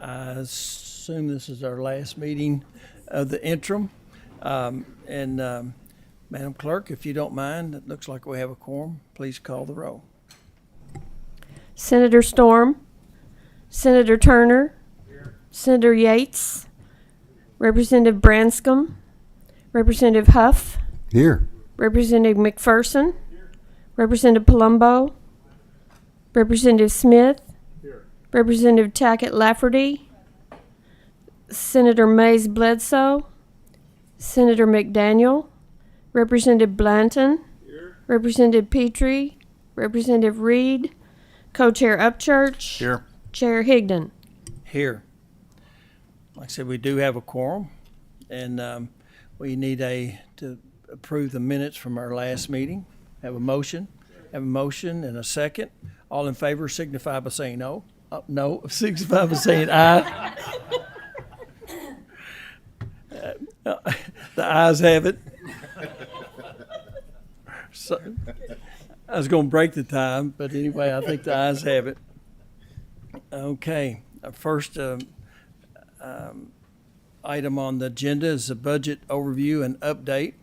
I assume this is our last meeting of the interim. Madam Clerk, if you don't mind, it looks like we have a quorum. Please call the roll. Senator Storm, Senator Turner, here. Senator Yates, Representative Branscombe, Representative Huff, Here. Representative McPherson, here. Representative Palumbo, Representative Smith, here. Representative Tackett Lafferty, Senator Mays Bledsoe, Senator McDaniel, Representative Blanton, here. Representative Petrie, Representative Reed, Co-Chair Upchurch, Here. Chair Higdon. Here. Like I said, we do have a quorum, and we need to approve the minutes from our last meeting. Have a motion. Have a motion and a second. All in favor signify by saying no. No, signify by saying aye. The ayes have it. So, I was going to break the time, but anyway, I think the ayes have it. Okay, our first item on the agenda is the budget overview and update.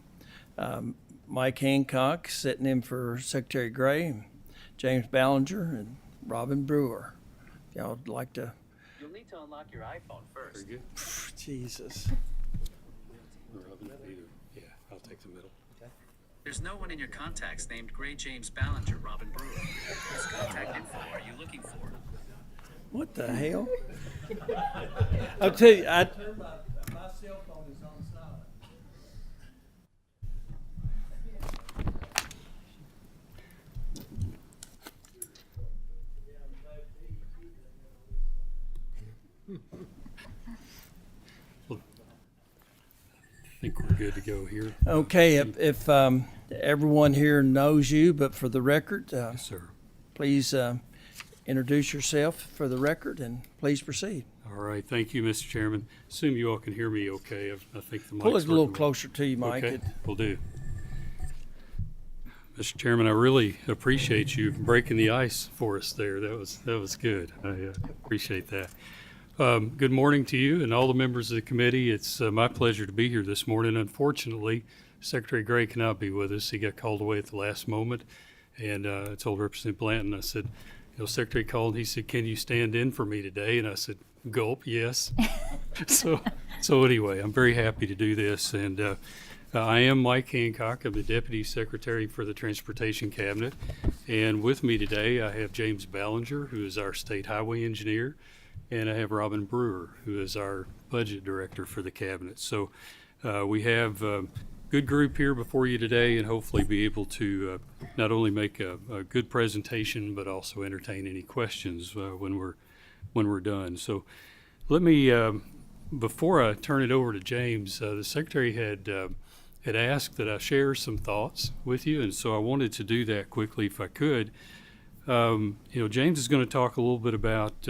Mike Hancock sitting in for Secretary Gray, James Ballinger, and Robin Brewer. If y'all would like to. You'll need to unlock your iPhone first. Very good. Jesus. Yeah, I'll take the middle. There's no one in your contacts named Gray James Ballinger, Robin Brewer. Whose contact info are you looking for? What the hell? I'll tell you, my cell phone is on silent. I think we're good to go here. Okay, if everyone here knows you, but for the record, Yes, sir. please introduce yourself for the record and please proceed. All right. Thank you, Mr. Chairman. Assume you all can hear me okay. I think the mic's Pull it a little working. closer to you, Mike. Okay, will do. Mr. Chairman, I really appreciate you breaking the ice for us there. That was good. I appreciate that. Good morning to you and all the members of the committee. It's my pleasure to be here this morning. Unfortunately, Secretary Gray cannot be with us. He got called away at the last moment, and I told Representative Blanton, I said, Secretary called, he said, can you stand in for me today? And I said, gulp, yes. So anyway, I'm very happy to do this, and I am Mike Hancock. I'm the Deputy Secretary for the Transportation Cabinet, and with me today I have James Ballinger, who is our State Highway Engineer, and I have Robin Brewer, who is our Budget Director for the Cabinet. So we have a good group here before you today, and hopefully be able to not only make a good presentation, but also entertain any questions when we're done. So let me, before I turn it over to James, the Secretary had asked that I share some thoughts with you, and so I wanted to do that quickly if I could. James is going to talk a little bit about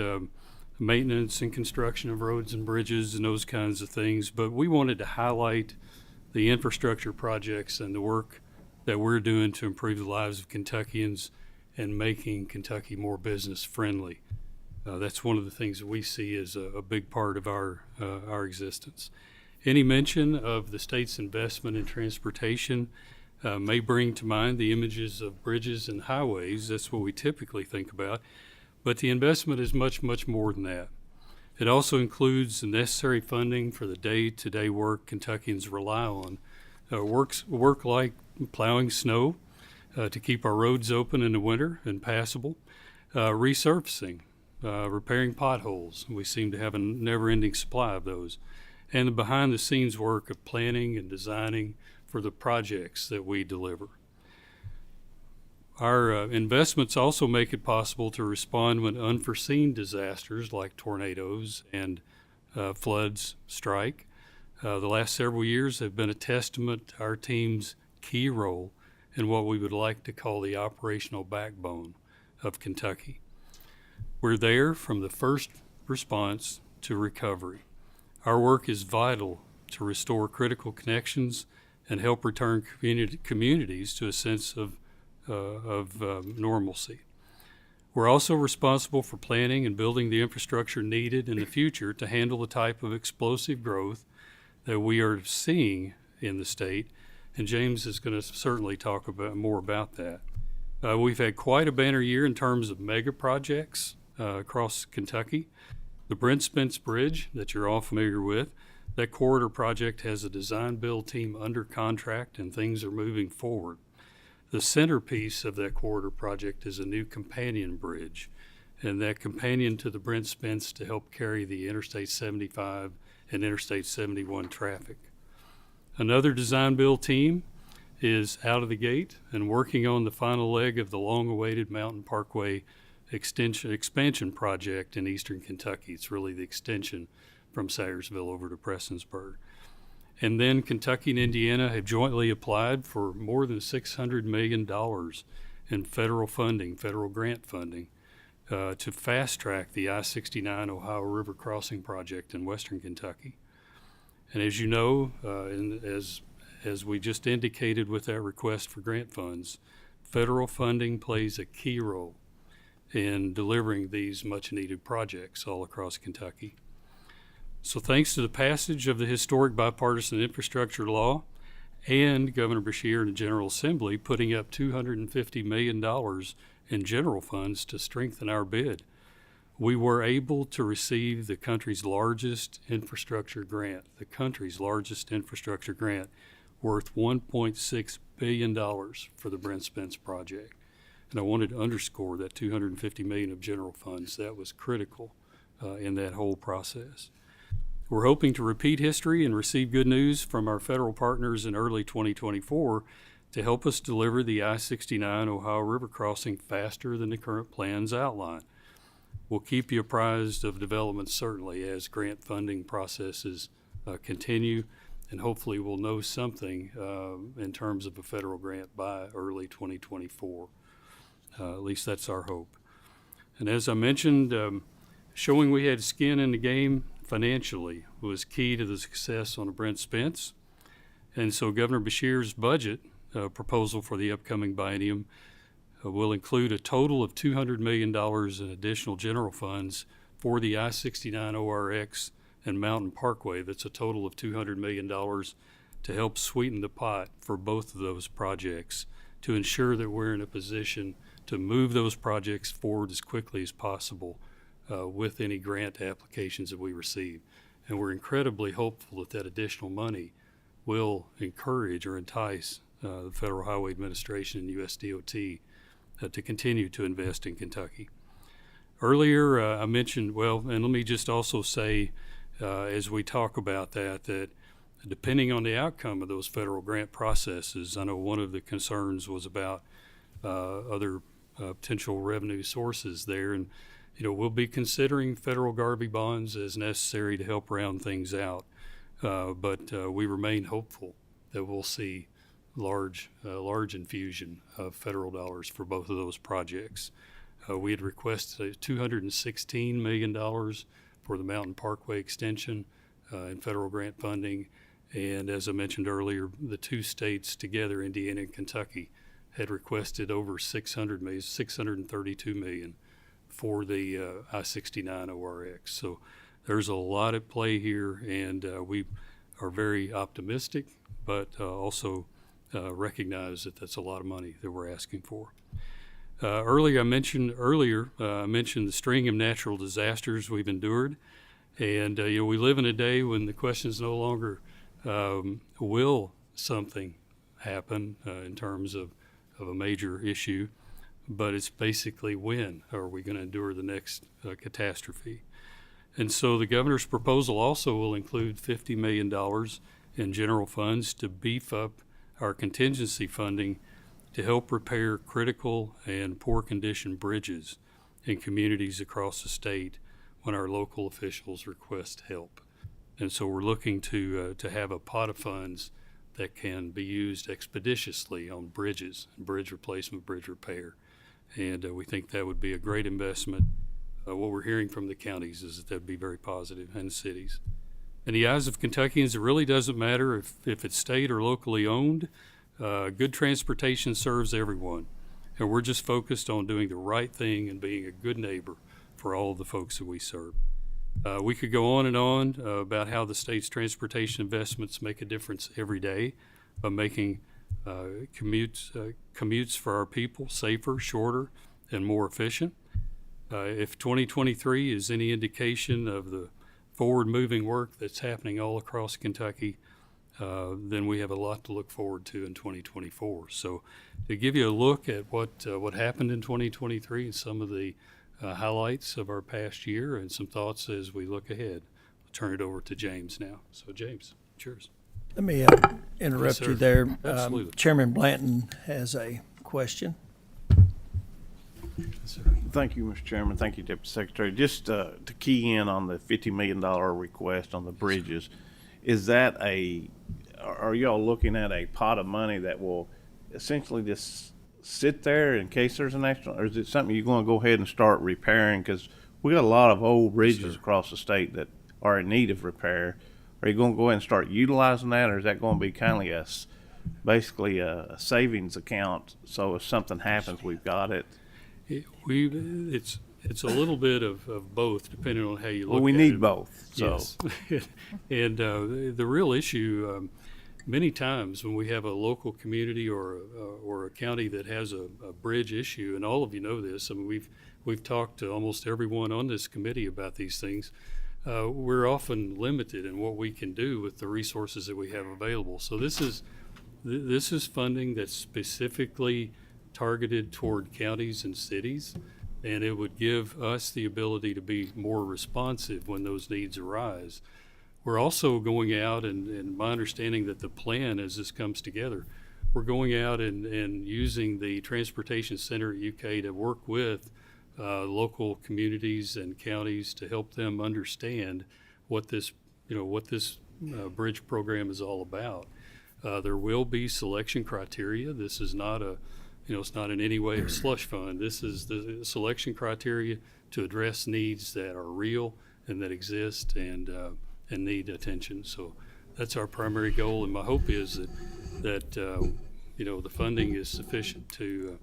maintenance and construction of roads and bridges and those kinds of things, but we wanted to highlight the infrastructure projects and the work that we're doing to improve the lives of Kentuckians and making Kentucky more business friendly. That's one of the things that we see as a big part of our existence. Any mention of the state's investment in transportation may bring to mind the images of bridges and highways. That's what we typically think about. But the investment is much, much more than that. It also includes the necessary funding for the day-to-day work Kentuckians rely on. Work like plowing snow to keep our roads open in the winter and passable, resurfacing, repairing potholes. We seem to have a never-ending supply of those. And the behind-the-scenes work of planning and designing for the projects that we deliver. Our investments also make it possible to respond when unforeseen disasters like tornadoes and floods strike. The last several years have been a testament to our team's key role in what we would like to call the operational backbone of Kentucky. We're there from the first response to recovery. Our work is vital to restore critical connections and help return communities to a sense of normalcy. We're also responsible for planning and building the infrastructure needed in the future to handle the type of explosive growth that we are seeing in the state, and James is going to certainly talk more about that. We've had quite a banner year in terms of mega projects across Kentucky. The Brent Spence Bridge that you're all familiar with, that corridor project has a design build team under contract and things are moving forward. The centerpiece of that corridor project is a new companion bridge, and that companion to the Brent Spence to help carry the Interstate 75 and Interstate 71 traffic. Another design build team is out of the gate and working on the final leg of the long-awaited Mountain Parkway expansion project in eastern Kentucky. It's really the extension from Sayersville over to Prestonsburg. And then Kentucky and Indiana have jointly applied for more than $600 million in federal funding, federal grant funding, to fast track the I-69 Ohio River Crossing project in western Kentucky. And as you know, as we just indicated with that request for grant funds, federal funding plays a key role in delivering these much-needed projects all across Kentucky. So thanks to the passage of the historic bipartisan infrastructure law and Governor Beshear and the General Assembly putting up $250 million in general funds to strengthen our bid, we were able to receive the country's largest infrastructure grant, worth $1.6 billion for the Brent Spence project. And I wanted to underscore that $250 million of general funds. That was critical in that whole process. We're hoping to repeat history and receive good news from our federal partners in early 2024 to help us deliver the I-69 Ohio River crossing faster than the current plans outline. We'll keep you apprised of developments certainly as grant funding processes continue, and hopefully we'll know something in terms of a federal grant by early 2024. At least that's our hope. And as I mentioned, showing we had skin in the game financially was key to the success on the Brent Spence. And so Governor Beshear's budget proposal for the upcoming biennium will include a total of $200 million in additional general funds for the I-69 ORX and Mountain Parkway. That's a total of $200 million to help sweeten the pot for both of those projects to ensure that we're in a position to move those projects forward as quickly as possible with any grant applications that we receive. And we're incredibly hopeful that that additional money will encourage or entice the Federal Highway Administration and USDOT to continue to invest in Kentucky. Earlier I mentioned, and let me just also say as we talk about that depending on the outcome of those federal grant processes, I know one of the concerns was about other potential revenue sources there, and we'll be considering federal Garvey bonds as necessary to help round things out, but we remain hopeful that we'll see large infusion of federal dollars for both of those projects. We had requested $216 million for the Mountain Parkway extension in federal grant funding, and as I mentioned earlier, the two states together, Indiana and Kentucky, had requested over $632 million for the I-69 ORX. So there's a lot at play here, and we are very optimistic, but also recognize that that's a lot of money that we're asking for. Earlier I mentioned the string of natural disasters we've endured, and we live in a day when the question is no longer will something happen in terms of a major issue, but it's basically when are we going to endure the next catastrophe. And so the governor's proposal also will include $50 million in general funds to beef up our contingency funding to help repair critical and poor condition bridges in communities across the state when our local officials request help. And so we're looking to have a pot of funds that can be used expeditiously on bridges, bridge replacement, bridge repair. And we think that would be a great investment. What we're hearing from the counties is that that'd be very positive, and cities. In the eyes of Kentuckians, it really doesn't matter if it's state or locally owned. Good transportation serves everyone. And we're just focused on doing the right thing and being a good neighbor for all of the folks that we serve. We could go on and on about how the state's transportation investments make a difference every day by making commutes for our people safer, shorter, and more efficient. If 2023 is any indication of the forward-moving work that's happening all across Kentucky, then we have a lot to look forward to in 2024. So to give you a look at what happened in 2023 and some of the highlights of our past year and some thoughts as we look ahead, I'll turn it over to James now. So James, cheers. Let me interrupt Yes, you sir. there. Absolutely. Chairman Blanton has a question. Yes, sir. Thank you, Mr. Chairman. Thank you, Deputy Secretary. Just to key in on the $50 million request on the bridges, are y'all looking at a pot of money that will essentially just sit there in case there's an accident, or is it something you're going to go ahead and start repairing? Because we got a lot of old bridges across the state that are in need of repair. Are you going to go ahead and start utilizing that, or is that going to be kind of basically a savings account, so if something happens, we've got it? It's a little bit of both, depending on how you look Well, we at need it. both. So. Yes. And the real issue, many times when we have a local community or a county that has a bridge issue, and all of you know this, I mean, we've talked to almost everyone on this committee about these things. We're often limited in what we can do with the resources that we have available. So this is funding that's specifically targeted toward counties and cities, and it would give us the ability to be more responsive when those needs arise. We're also going out, and my understanding that the plan as this comes together, we're going out and using the Transportation Center at UK to work with local communities and counties to help them understand what this bridge program is all about. There will be selection criteria. This is not it's not in any way a slush fund. This is the selection criteria to address needs that are real and that exist and need attention. So that's our primary goal, and my hope is that the funding is sufficient to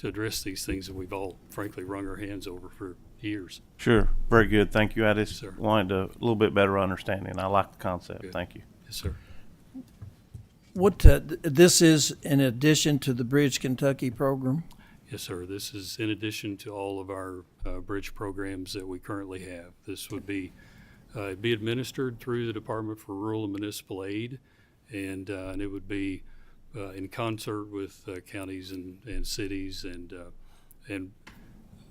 address these things that we've all frankly wrung our hands over for years. Sure. Very good. Thank you. I just Sir. wanted a little bit better understanding. I like the concept. Good. Thank you. Yes, sir. What this is in addition to the Bridge Kentucky program? Yes, sir. This is in addition to all of our bridge programs that we currently have. This would be administered through the Department for Rural and Municipal Aid, and it would be in concert with counties and cities, and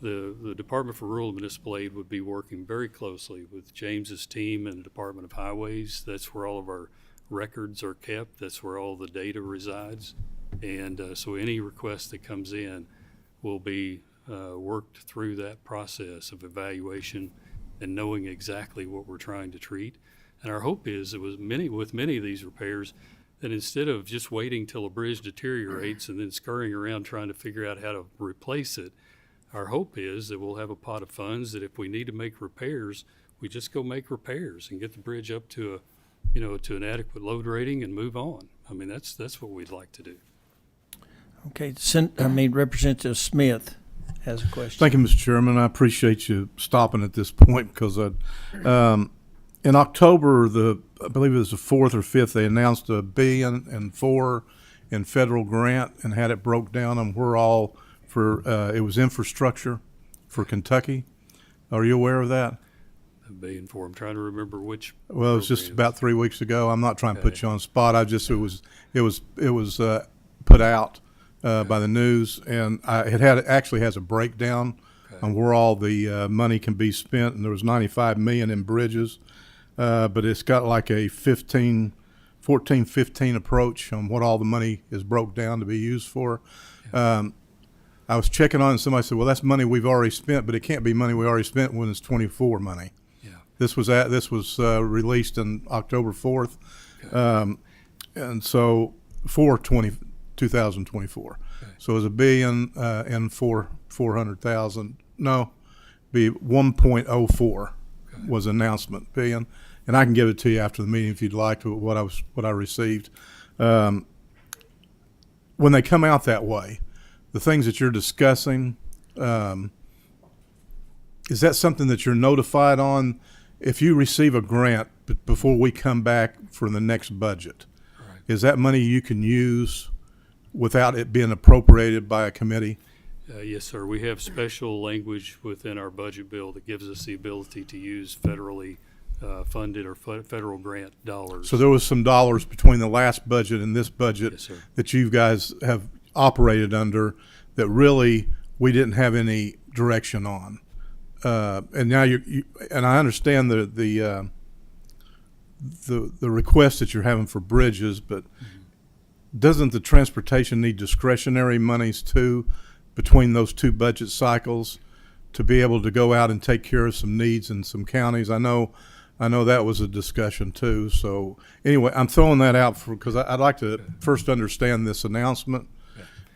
the Department for Rural and Municipal Aid would be working very closely with James's team and the Department of Highways. That's where all of our records are kept. That's where all the data resides. And so any request that comes in will be worked through that process of evaluation and knowing exactly what we're trying to treat. And our hope is with many of these repairs, that instead of just waiting till a bridge deteriorates and then scurrying around trying to figure out how to replace it, our hope is that we'll have a pot of funds that if we need to make repairs, we just go make repairs and get the bridge up to to an adequate load rating and move on. I mean, that's what we'd like to do. Okay, Representative Smith has a question. Thank you, Mr. Chairman. I appreciate you stopping at this point because in October, I believe it was the 4th or 5th, they announced $1.4 billion in federal grant and had it broke down on where all for it was infrastructure for Kentucky. Are you aware of that? $1 billion for. I'm trying to remember which. Well, it was just programs. about 3 weeks ago. I'm not trying to put Okay. you on the spot. It was put out by the news, and it actually has a breakdown on where all the money can be spent. And there was $95 million in bridges, but it's got like a 15 approach on what all the money is broke down to be used for. I was checking on it, and somebody said, "Well, that's money we've already spent, but it can't be money we already spent when it's 24 money." Yeah. This was released on October 4th, and so for 2024. Okay. So it was $1 billion and 400,000. No, be 1.04 was announcement billion, and I can give it to you after the meeting if you'd like to what I received. When they come out that way, the things that you're discussing, is that something that you're notified on if you receive a grant before we come back for the next budget? Right. Is that money you can use without it being appropriated by a committee? Yes, sir. We have special language within our budget bill that gives us the ability to use federally funded or federal grant dollars. So there was some dollars between the last budget and this budget Yes, sir. that you guys have operated under that really we didn't have any direction on. And now and I understand the request that you're having for bridges, but doesn't the transportation need discretionary monies too between those two budget cycles to be able to go out and take care of some needs in some counties? I know that was a discussion too. So anyway, I'm throwing that out because I'd like to first understand this announcement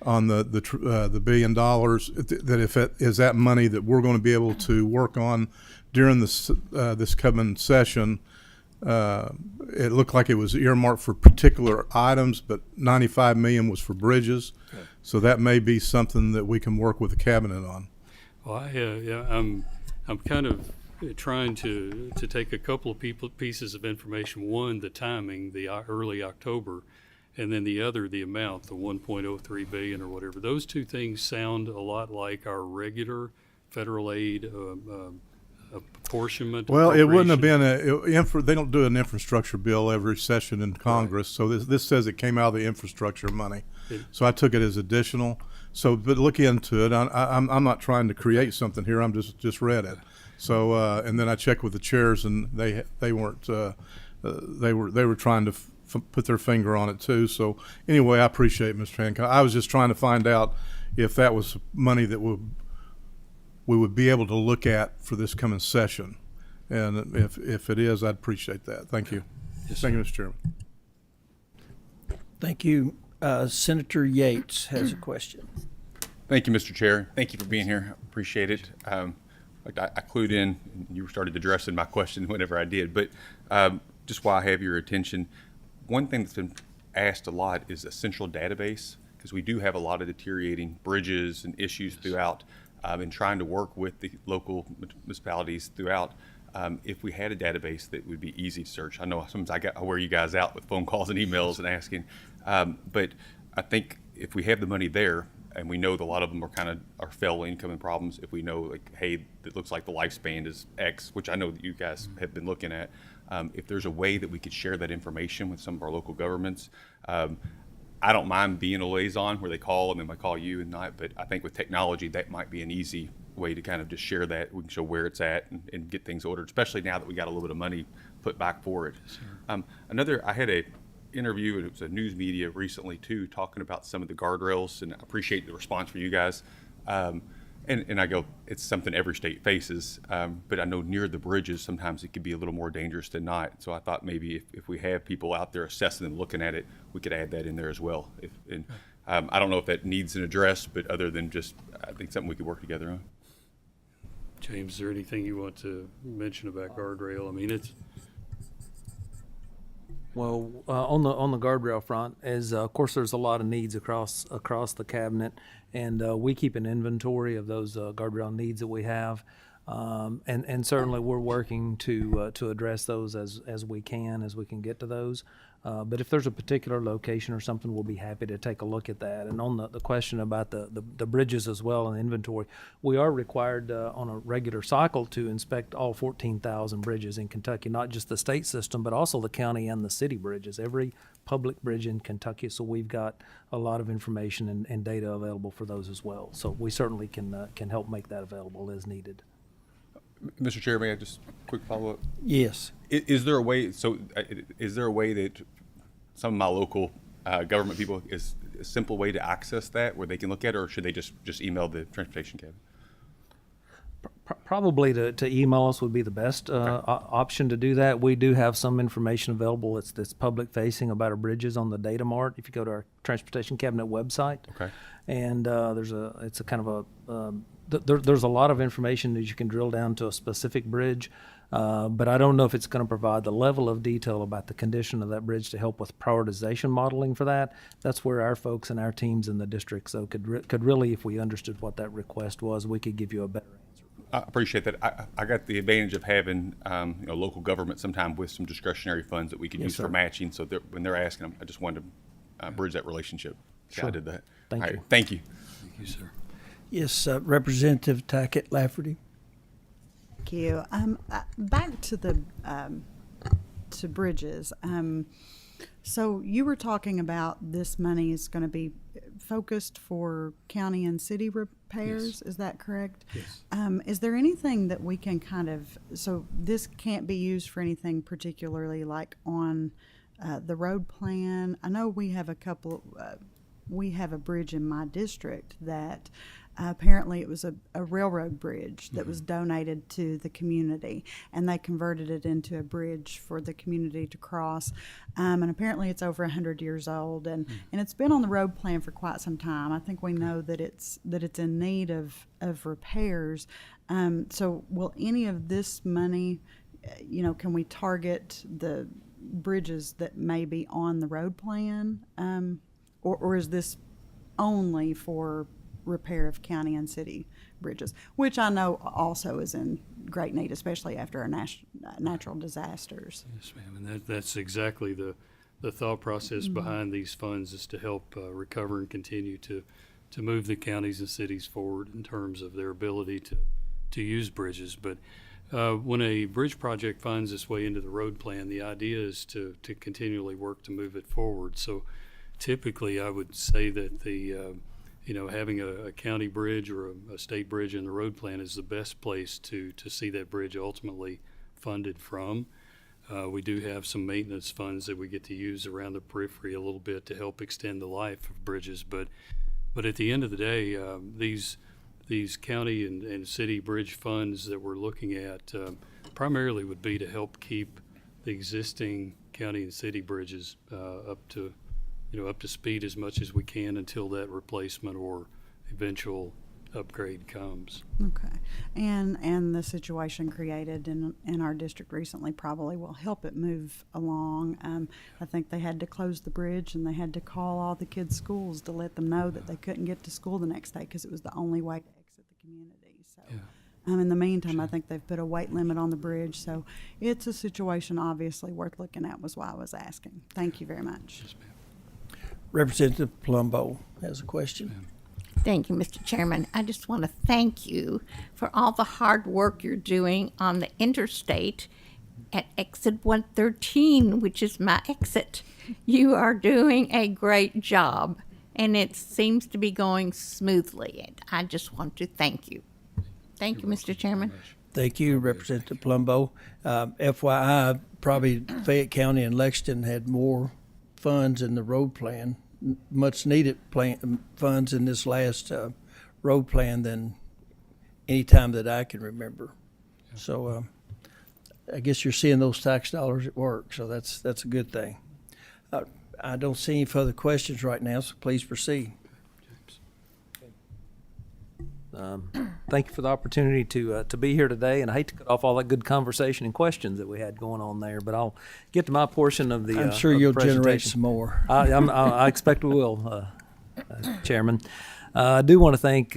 on the $1 billion, that if it is that money that we're going to be able to work on during this coming session. It looked like it was earmarked for particular items, but 95 million was for bridges. Okay. So that may be something that we can work with the cabinet on. Well, I'm kind of trying to take a couple of pieces of information. One, the timing, the early October, and then the other, the amount, the 1.03 billion or whatever. Those two things sound a lot like our regular federal aid apportionment. Well, it wouldn't have appropriation. been they don't do an infrastructure bill every session in Congress. So this says it came out of the infrastructure money. So I took it as additional. So, but look into it. I'm not trying to create something here. I'm just read it. So, and then I checked with the chairs, and they weren't. They were trying to put their finger on it too. So anyway, I appreciate it, Mr. Hancock. I was just trying to find out if that was money that we would be able to look at for this coming session, and if it is, I'd appreciate that. Thank you. Yes, Thank you, Mr. Chairman. Thank you. Senator Yates has a question. Thank you, Mr. Chair. Thank you for being here. Appreciate it. I clued in. You started addressing my question whenever I did, but just while I have your attention, one thing that's been asked a lot is a central database, because we do have a lot of deteriorating bridges and issues throughout, and trying to work with the local municipalities throughout. If we had a database that would be easy to search. I know sometimes I wear you guys out with phone calls and emails and asking, but I think if we have the money there, and we know that a lot of them are fail income problems, if we know, like, hey, it looks like the lifespan is X, which I know that you guys have been looking at, if there's a way that we could share that information with some of our local governments, I don't mind being a liaison where they call and then I call you and not, but I think with technology, that might be an easy way to kind of just share that. We can show where it's at and get things ordered, especially now that we got a little bit of money put back for it. Sure. I had a interview, and it was a news media recently too, talking about some of the guardrails, and I appreciate the response from you guys. And I go, it's something every state faces, but I know near the bridges, sometimes it could be a little more dangerous than not. So I thought maybe if we have people out there assessing and looking at it, we could add that in there as well. I don't know if that needs an address, but other than just, I think something we could work together on. James, is there anything you want to mention about guardrail? I mean, it's. Well, on the guardrail front, of course there's a lot of needs across the cabinet, and we keep an inventory of those guardrail needs that we have, and certainly we're working to address those as we can get to those. But if there's a particular location or something, we'll be happy to take a look at that. And on the question about the bridges as well and inventory, we are required on a regular cycle to inspect all 14,000 bridges in Kentucky, not just the state system, but also the county and the city bridges, every public bridge in Kentucky. So we've got a lot of information and data available for those as well. So we certainly can help make that available as needed. Mr. Chair, may I just quick follow up? Yes. Is there a way? So, is there a way that some of my local government people is a simple way to access that where they can look at it, or should they just email the transportation cabinet? Probably to email us would be the best option to do that. We do have some information available that's public facing about our bridges on the Data Mart. If you go to our Transportation Cabinet website, Okay. And there's a lot of information that you can drill down to a specific bridge. But I don't know if it's going to provide the level of detail about the condition of that bridge to help with prioritization modeling for that. That's where our folks and our teams in the district could really, if we understood what that request was, we could give you a better answer. I appreciate that. I got the advantage of having local government sometime with some discretionary funds that we can use for matching. So when they're asking, I just wanted to bridge that relationship. So I did that. Thank All you. right, thank you. Thank you, sir. Yes, Representative Tackett Lafferty. Thank you. Back to the to bridges. So you were talking about this money is going to be focused for county and city repairs. Is that correct? Yes. Is there anything that we can so this can't be used for anything particularly like on the road plan? I know we have we have a bridge in my district that apparently it was a railroad bridge that was donated to the community, and they converted it into a bridge for the community to cross. And apparently it's over 100 years old, and it's been on the road plan for quite some time. I think we know that it's in need of repairs. So will any of this money, can we target the bridges that may be on the road plan? Or is this only for repair of county and city bridges, which I know also is in great need, especially after our natural disasters? Yes, ma'am. And that's exactly the thought process behind these funds, is to help recover and continue to move the counties and cities forward in terms of their ability to use bridges. But when a bridge project finds its way into the road plan, the idea is to continually work to move it forward. So typically, I would say that having a county bridge or a state bridge in the road plan is the best place to see that bridge ultimately funded from. We do have some maintenance funds that we get to use around the periphery a little bit to help extend the life of bridges. But at the end of the day, these county and city bridge funds that we're looking at primarily would be to help keep the existing county and city bridges up to speed as much as we can until that replacement or eventual upgrade comes. Okay. And the situation created in our district recently probably will help it move along. I think they had to close the bridge, and they had to call all the kids' schools to let them know that they couldn't get to school the next day because it was the only way to exit the community. So in the meantime, I think they've put a weight limit on the bridge. So it's a situation obviously worth looking at, was why I was asking. Thank you very much. Yes, ma'am. Representative Palumbo has a question. Thank you, Mr. Chairman. I just want to thank you for all the hard work you're doing on the interstate at exit 113, which is my exit. You are doing a great job, and it seems to be going smoothly. And I just want to thank you. Thank you, Mr. Chairman. Thank you, Representative Palumbo. FYI, probably Fayette County and Lexington had more funds in the road plan, much needed funds in this last road plan than any time that I can remember. So I guess you're seeing those tax dollars at work, so that's a good thing. I don't see any further questions right now, so please proceed. Thank you for the opportunity to be here today, and I hate to cut off all that good conversation and questions that we had going on there, but I'll get to my portion of the I'm sure of the you'll generate presentation. some more. I expect we will, Chairman. I do want to thank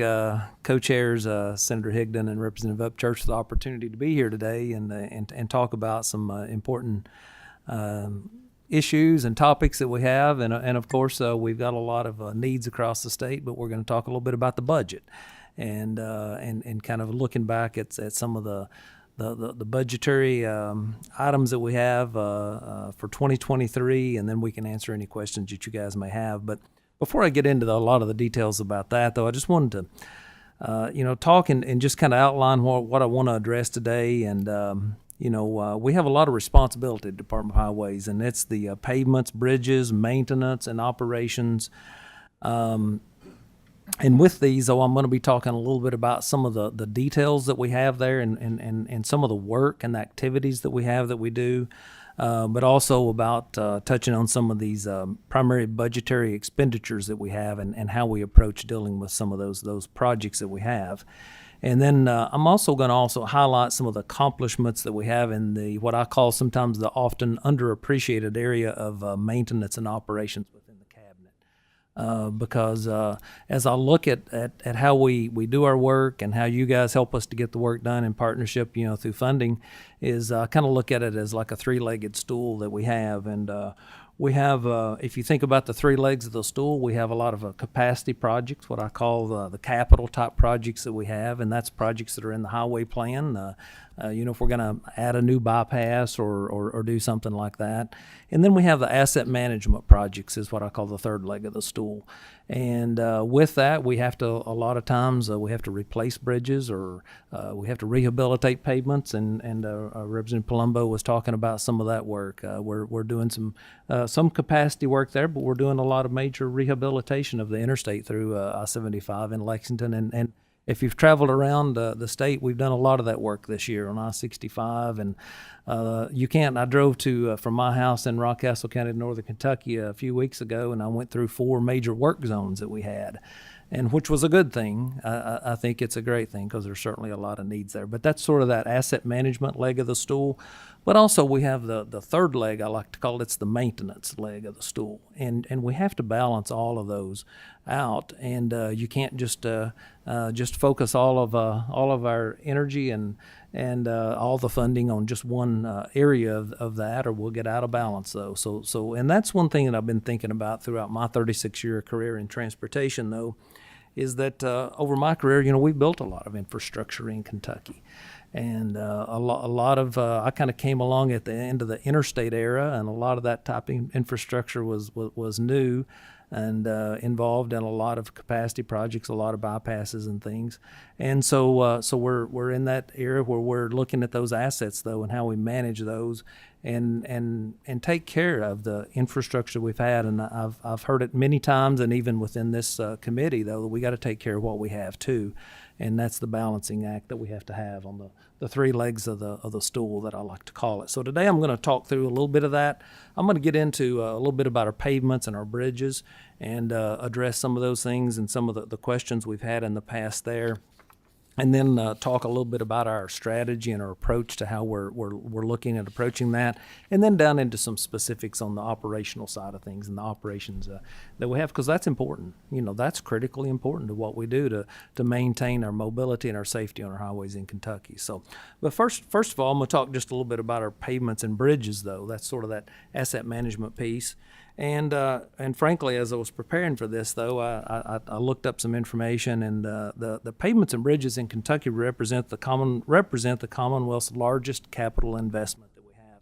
co-chairs Senator Higdon and Representative Upchurch for the opportunity to be here today and talk about some important issues and topics that we have, and of course we've got a lot of needs across the state, but we're going to talk a little bit about the budget and kind of looking back at some of the budgetary items that we have for 2023, and then we can answer any questions that you guys may have. But before I get into a lot of the details about that, though, I just wanted to talk and just kind of outline what I want to address today. And we have a lot of responsibility at Department of Highways, and it's the pavements, bridges, maintenance, and operations. And with these, though, I'm going to be talking a little bit about some of the details that we have there and some of the work and the activities that we have that we do, but also about touching on some of these primary budgetary expenditures that we have and how we approach dealing with some of those projects that we have. And then I'm also going to also highlight some of the accomplishments that we have in the what I call sometimes the often underappreciated area of maintenance and operations within the cabinet. Because as I look at how we do our work and how you guys help us to get the work done in partnership, through funding, is I kind of look at it as like a three-legged stool that we have. And we have, if you think about the three legs of the stool, we have a lot of capacity projects, what I call the capital type projects that we have, and that's projects that are in the highway plan. If we're going to add a new bypass or do something like that. And then we have the asset management projects is what I call the third leg of the stool. And with that, we have to, a lot of times, we have to replace bridges or we have to rehabilitate pavements. And Representative Palumbo was talking about some of that work. We're doing some capacity work there, but we're doing a lot of major rehabilitation of the interstate through I-75 in Lexington. And if you've traveled around the state, we've done a lot of that work this year on I-65. And I drove from my house in Rockcastle County, Northern Kentucky a few weeks ago, and I went through 4 major work zones that we had, and which was a good thing. I think it's a great thing because there's certainly a lot of needs there. But that's sort of that asset management leg of the stool. But also we have the third leg, I like to call it's the maintenance leg of the stool. And we have to balance all of those out. And you can't just focus all of our energy and all the funding on just one area of that, or we'll get out of balance though. So and that's one thing that I've been thinking about throughout my 36-year career in transportation though, is that over my career, we've built a lot of infrastructure in Kentucky. And a lot of I kind of came along at the end of the interstate era, and a lot of that type of infrastructure was new and involved in a lot of capacity projects, a lot of bypasses and things. And so we're in that era where we're looking at those assets though and how we manage those and take care of the infrastructure we've had. And I've heard it many times, and even within this committee though, that we got to take care of what we have too. And that's the balancing act that we have to have on the three legs of the stool that I like to call it. So today I'm going to talk through a little bit of that. I'm going to get into a little bit about our pavements and our bridges and address some of those things and some of the questions we've had in the past there. And then talk a little bit about our strategy and our approach to how we're looking at approaching that, and then down into some specifics on the operational side of things and the operations that we have, because that's important. That's critically important to what we do to maintain our mobility and our safety on our highways in Kentucky. So, but first of all, I'm going to talk just a little bit about our pavements and bridges, though. That's sort of that asset management piece. And frankly, as I was preparing for this, though, I looked up some information, and the pavements and bridges in Kentucky represent the Commonwealth's largest capital investment that we have,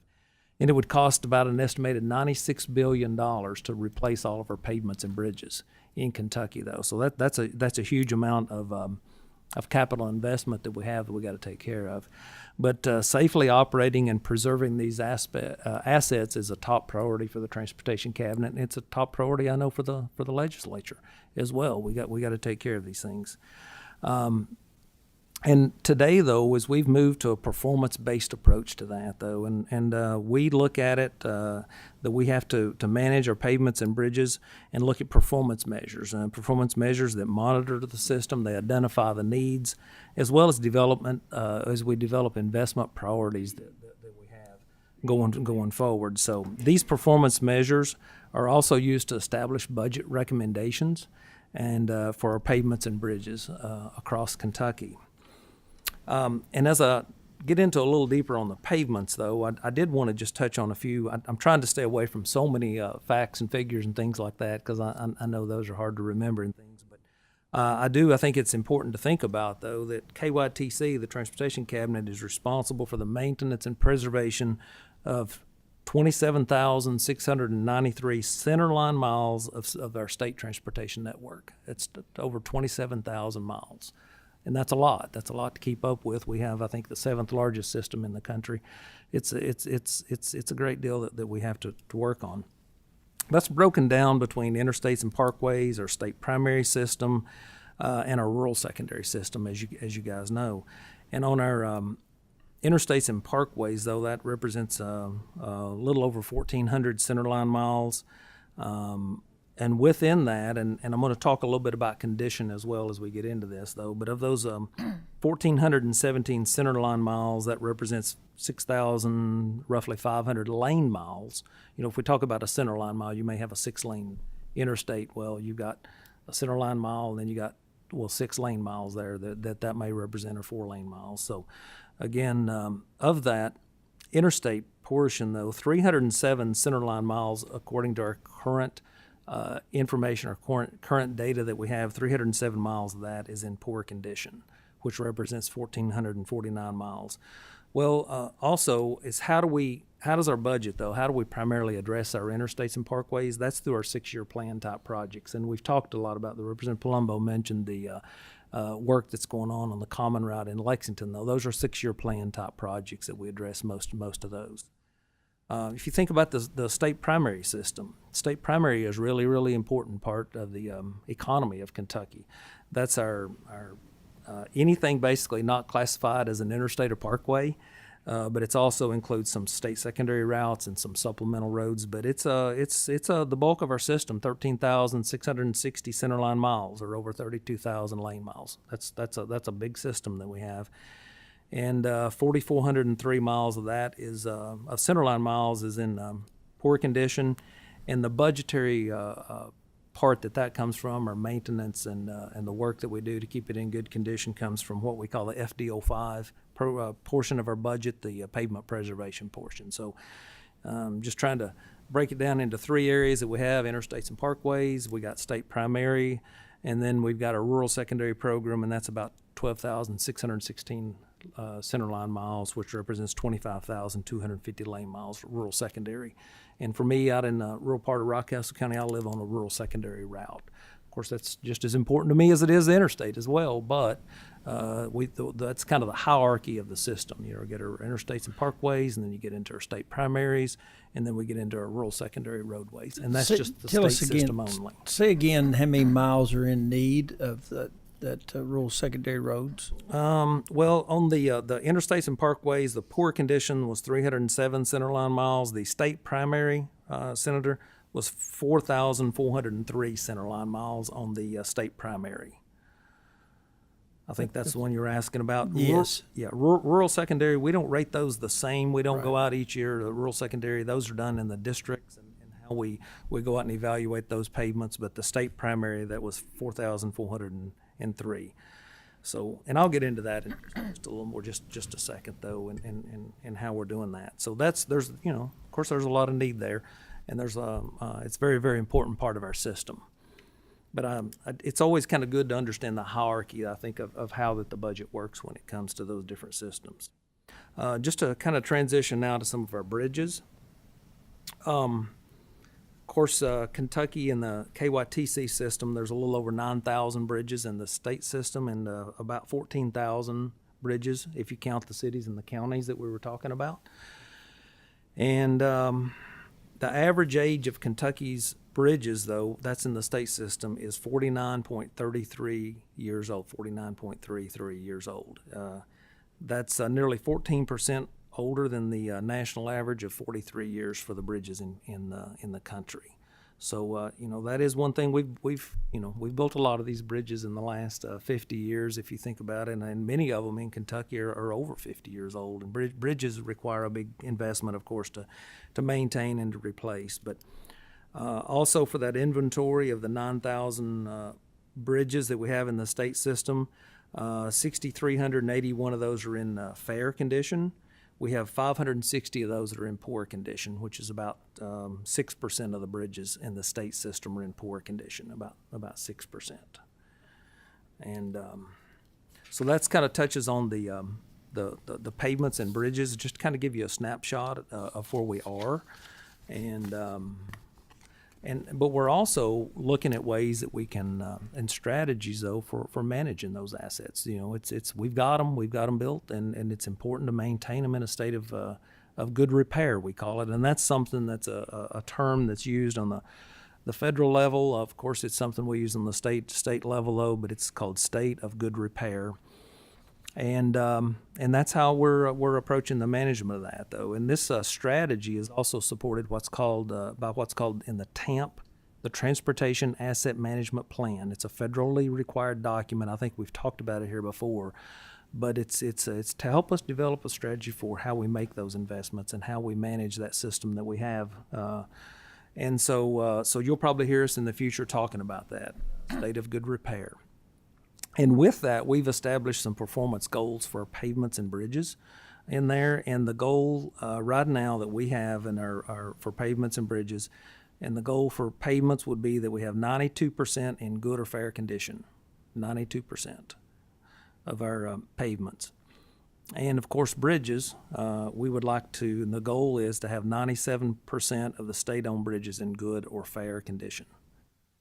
and it would cost about an estimated $96 billion to replace all of our pavements and bridges in Kentucky, though. So that's a huge amount of capital investment that we have that we got to take care of. But safely operating and preserving these assets is a top priority for the Transportation Cabinet, and it's a top priority, I know, for the legislature as well. We got to take care of these things. And today, though, as we've moved to a performance-based approach to that, though, and we look at it that we have to manage our pavements and bridges and look at performance measures that monitor the system, they identify the needs, as well as development as we develop investment priorities that we have going forward. So these performance measures are also used to establish budget recommendations and for our pavements and bridges across Kentucky. And as I get into a little deeper on the pavements, though, I did want to just touch on a few. I'm trying to stay away from so many facts and figures and things like that, because I know those are hard to remember and things. But I think it's important to think about, though, that KYTC, the Transportation Cabinet, is responsible for the maintenance and preservation of 27,693 centerline miles of our state transportation network. It's over 27,000 miles. And that's a lot. That's a lot to keep up with. We have, I think, the 7th largest system in the country. It's a great deal that we have to work on. That's broken down between interstates and parkways, our state primary system, and our rural secondary system, as you guys know. And on our interstates and parkways, though, that represents a little over 1,400 centerline miles. and within that, and I'm going to talk a little bit about condition as well as we get into this, though. But of those 1,417 center line miles, that represents 6,000, roughly 500 lane miles. You know, if we talk about a center line mile, you may have a 6-lane interstate. Well, you've got a center line mile, and then you got 6 lane miles there that may represent, or 4 lane miles. So, again, of that interstate portion, though, 307 center line miles, according to our current information or current data that we have, 307 miles of that is in poor condition, which represents 1,449 miles. Well, also is how does our budget, though, how do we primarily address our interstates and parkways? That's through our 6-year plan type projects. And we've talked a lot about, the Representative Palumbo mentioned the work that's going on the common route in Lexington, though. Those are 6-year plan type projects that we address most of those. If you think about the state primary system, state primary is really, really important part of the economy of Kentucky. That's our anything basically not classified as an interstate or parkway, but it's also includes some state secondary routes and some supplemental roads. But it's the bulk of our system, 13,660 centerline miles, or over 32,000 lane miles. That's a big system that we have. And 4,403 miles of that is of centerline miles is in poor condition, and the budgetary part that comes from, or maintenance and the work that we do to keep it in good condition, comes from what we call the FD05 portion of our budget, the pavement preservation portion. So just trying to break it down into 3 areas that we have: interstates and parkways, we got state primary, and then we've got a rural secondary program, and that's about 12,616 centerline miles, which represents 25,250 lane miles for rural secondary. And for me, out in the rural part of Rockcastle County, I live on a rural secondary route. Of course, that's just as important to me as it is the interstate as well, but that's kind of the hierarchy of the system. You know, we get our interstates and parkways, and then you get into our state primaries, and then we get into our rural secondary roadways, and that's just the state system only. Say again how many miles are in need of that rural secondary roads? Well, on the interstates and parkways, the poor condition was 307 centerline miles. The state primary, Senator, was 4,403 centerline miles on the state primary. I think that's the one you were asking about. Yes. Rural secondary, we don't rate those the same. We don't go out each year to the rural secondary. Those are done in the districts and how we go out and evaluate those pavements. But the state primary, that was 4,403. So, and I'll get into that in just a little more, just a second, though, and how we're doing that. So there's, you know, of course, there's a lot of need there, and there's it's a very, very important part of our system. But it's always kind of good to understand the hierarchy, I think, of how that the budget works when it comes to those different systems. Just to kind of transition now to some of our bridges. Of course, Kentucky and the KYTC system, there's a little over 9,000 bridges in the state system, and about 14,000 bridges if you count the cities and the counties that we were talking about. And the average age of Kentucky's bridges, though, that's in the state system, is 49.33 years old, 49.33 years old. That's nearly 14% older than the national average of 43 years for the bridges in the country. So you know, that is one thing we've built a lot of these bridges in the last 50 years, if you think about it, and many of them in Kentucky are over 50 years old. And bridges require a big investment, of course, to maintain and to replace. But also for that inventory of the 9,000 bridges that we have in the state system, 6,381 of those are in fair condition. We have 560 of those that are in poor condition, which is about 6% of the bridges in the state system are in poor condition, about 6%. And so that's kind of touches on the pavements and bridges, just to kind of give you a snapshot of where we are. But we're also looking at ways that we can, and strategies, though, for managing those assets. You know, we've got them built, and it's important to maintain them in a state of good repair, we call it. And that's something that's a term that's used on the federal level. Of course, it's something we use on the state level, though, but it's called state of good repair. And that's how we're approaching the management of that, though. And this strategy is also supported by what's called in the TAMP the Transportation Asset Management Plan. It's a federally required document. I think we've talked about it here before, but it's to help us develop a strategy for how we make those investments and how we manage that system that we have. And so you'll probably hear us in the future talking about that, state of good repair. And with that, we've established some performance goals for our pavements and bridges in there. And the goal right now that we have in our for pavements and bridges, and the goal for pavements would be that we have 92% in good or fair condition, 92% of our pavements. And of course, bridges, we would like to, and the goal is to have 97% of the state-owned bridges in good or fair condition.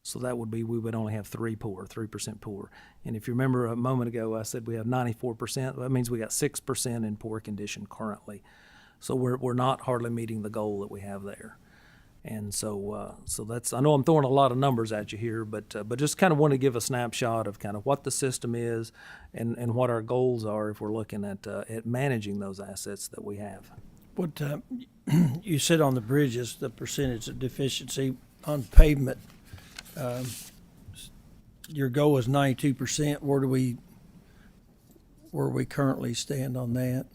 So that would be, we would only have 3% poor. And if you remember a moment ago, I said we have 94%. That means we got 6% in poor condition currently. So we're not hardly meeting the goal that we have there. And so that's, I know I'm throwing a lot of numbers at you here, but just kind of want to give a snapshot of kind of what the system is and what our goals are if we're looking at managing those assets that we have. What you said on the bridges, the percentage of deficiency on pavement, your goal is 92%. Where do we currently stand on that?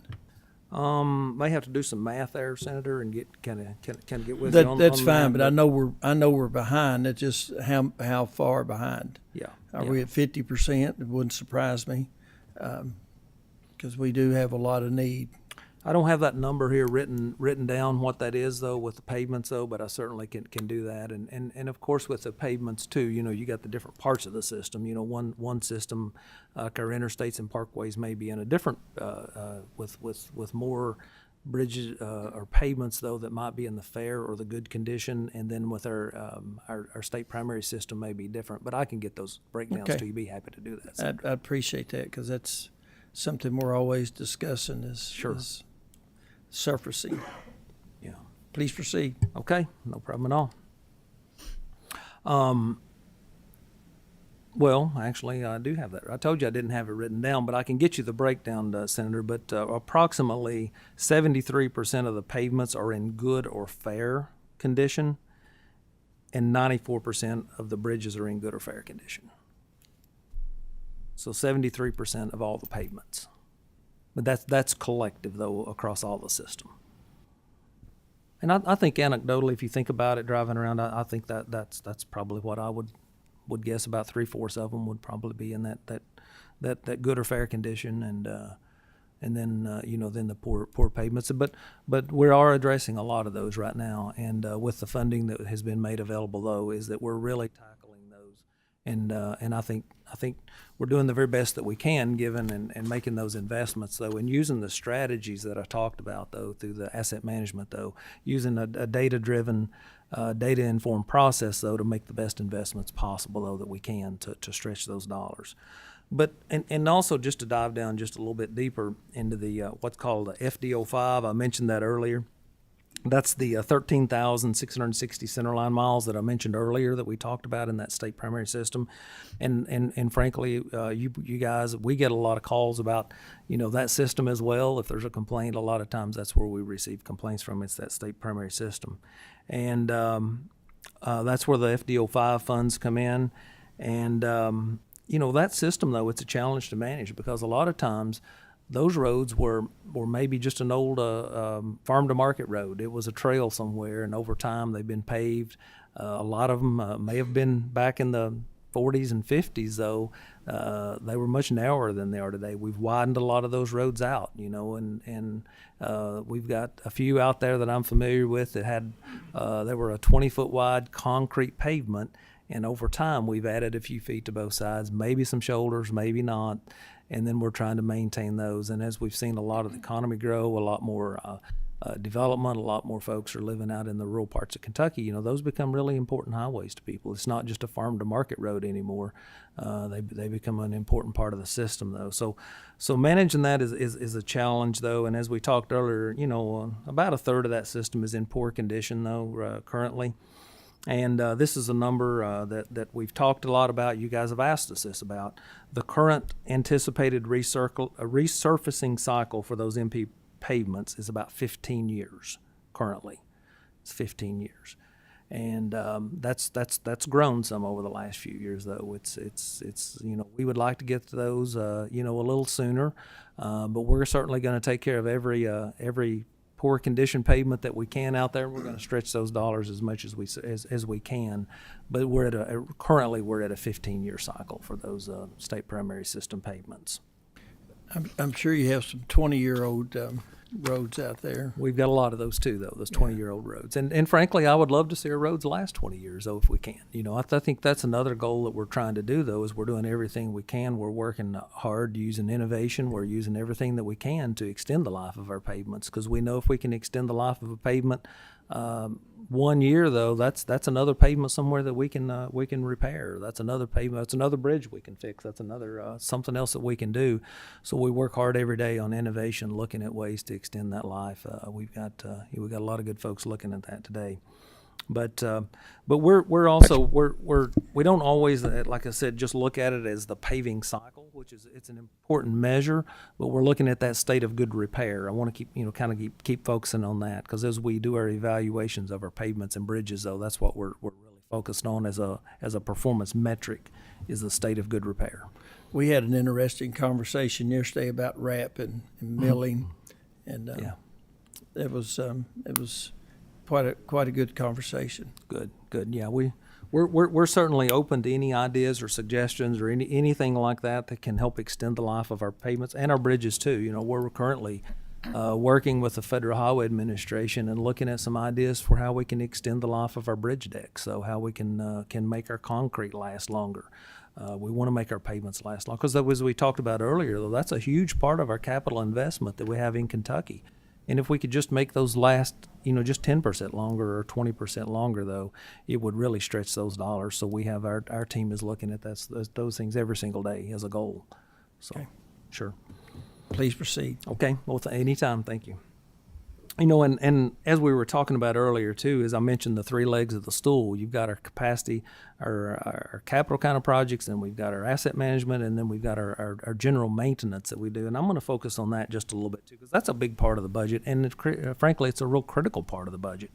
May have to do some math there, Senator, and get kind of get with That, you on that's on fine, that, but I know we're behind. It's just how far behind. yeah. Are yeah. we at 50%? It wouldn't surprise me, because we do have a lot of need. I don't have that number here written down what that is though with the pavements though, but I certainly can do that. And of course with the pavements too, you got the different parts of the system. One system, like our interstates and parkways may be in a different, with more bridges or pavements though that might be in the fair or the good condition, and then with our state primary system may be different. But I can get those breakdowns Okay. to you. Be happy to do that. I appreciate that, because that's something we're always discussing is surfacing. Yeah. Please proceed. Okay, no problem at all. Well, actually, I do have that. I told you I didn't have it written down, but I can get you the breakdown, Senator. But approximately 73% of the pavements are in good or fair condition, and 94% of the bridges are in good or fair condition. So 73% of all the pavements. But that's collective, though, across all the system. And I think anecdotally, if you think about it, driving around, I think that's probably what I would guess. About 3/4 of them would probably be in that good or fair condition, and then then the poor pavements. But we are addressing a lot of those right now, and with the funding that has been made available, though, is that we're really tackling those, and I think we're doing the very best that we can, given and making those investments, though, and using the strategies that I talked about, though, through the asset management, though, using a data-driven, data-informed process, though, to make the best investments possible, though, that we can to stretch those dollars. But and also just to dive down just a little bit deeper into the what's called the FD05, I mentioned that earlier. That's the 13,660 centerline miles that I mentioned earlier that we talked about in that state primary system, and frankly, you guys, we get a lot of calls about that system as well. If there's a complaint, a lot of times that's where we receive complaints from. It's that state primary system, and that's where the FD05 funds come in, and that system, though, it's a challenge to manage, because a lot of times those roads were maybe just an old farm-to-market road. It was a trail somewhere, and over time they've been paved. A lot of them may have been back in the 40s and 50s, though. They were much narrower than they are today. We've widened a lot of those roads out, and we've got a few out there that I'm familiar with that had they were a 20-foot wide concrete pavement, and over time we've added a few feet to both sides, maybe some shoulders, maybe not. And then we're trying to maintain those. And as we've seen a lot of the economy grow, a lot more development, a lot more folks are living out in the rural parts of Kentucky, those become really important highways to people. It's not just a farm-to-market road anymore. They become an important part of the system, though. So managing that is a challenge, though. And as we talked earlier, about a third of that system is in poor condition, though, currently. And this is a number that we've talked a lot about. You guys have asked us this about. The current anticipated resurfacing cycle for those MP pavements is about 15 years currently. It's 15 years. And that's grown some over the last few years, though. It's we would like to get to those a little sooner, but we're certainly going to take care of every poor condition pavement that we can out there. We're going to stretch those dollars as much as we can, but currently we're at a 15-year cycle for those state primary system pavements. I'm sure you have some 20-year-old roads out there. We've got a lot of those too, though, those 20-year-old roads. And frankly, I would love to see our roads last 20 years, though, if we can. I think that's another goal that we're trying to do, though, is we're doing everything we can. We're working hard using innovation. We're using everything that we can to extend the life of our pavements, because we know if we can extend the life of a pavement 1 year, though, that's another pavement somewhere that we can repair. That's another pavement. That's another bridge we can fix. That's another something else that we can do. So we work hard every day on innovation, looking at ways to extend that life. We've got a lot of good folks looking at that today. But we're also we don't always, like I said, just look at it as the paving cycle, which is it's an important measure. But we're looking at that state of good repair. I want to keep focusing on that, because as we do our evaluations of our pavements and bridges, though, that's what we're really focused on as a performance metric, is the state of good repair. We had an interesting conversation yesterday about wrap and milling, and it was quite a good conversation. Good. Yeah, we're certainly open to any ideas or suggestions or anything like that can help extend the life of our pavements and our bridges too. We're currently working with the Federal Highway Administration and looking at some ideas for how we can extend the life of our bridge decks, so how we can make our concrete last longer. We want to make our pavements last longer, because as we talked about earlier, though, that's a huge part of our capital investment that we have in Kentucky. And if we could just make those last, just 10% longer or 20% longer, though, it would really stretch those dollars. So we have our team is looking at those things every single day as a goal. So, okay. Sure. Please proceed. Okay. Well, anytime. Thank you. And as we were talking about earlier too, as I mentioned, the three legs of the stool, you've got our capacity, our capital kind of projects, and we've got our asset management, and then we've got our general maintenance that we do. And I'm going to focus on that just a little bit too, because that's a big part of the budget, and frankly, it's a real critical part of the budget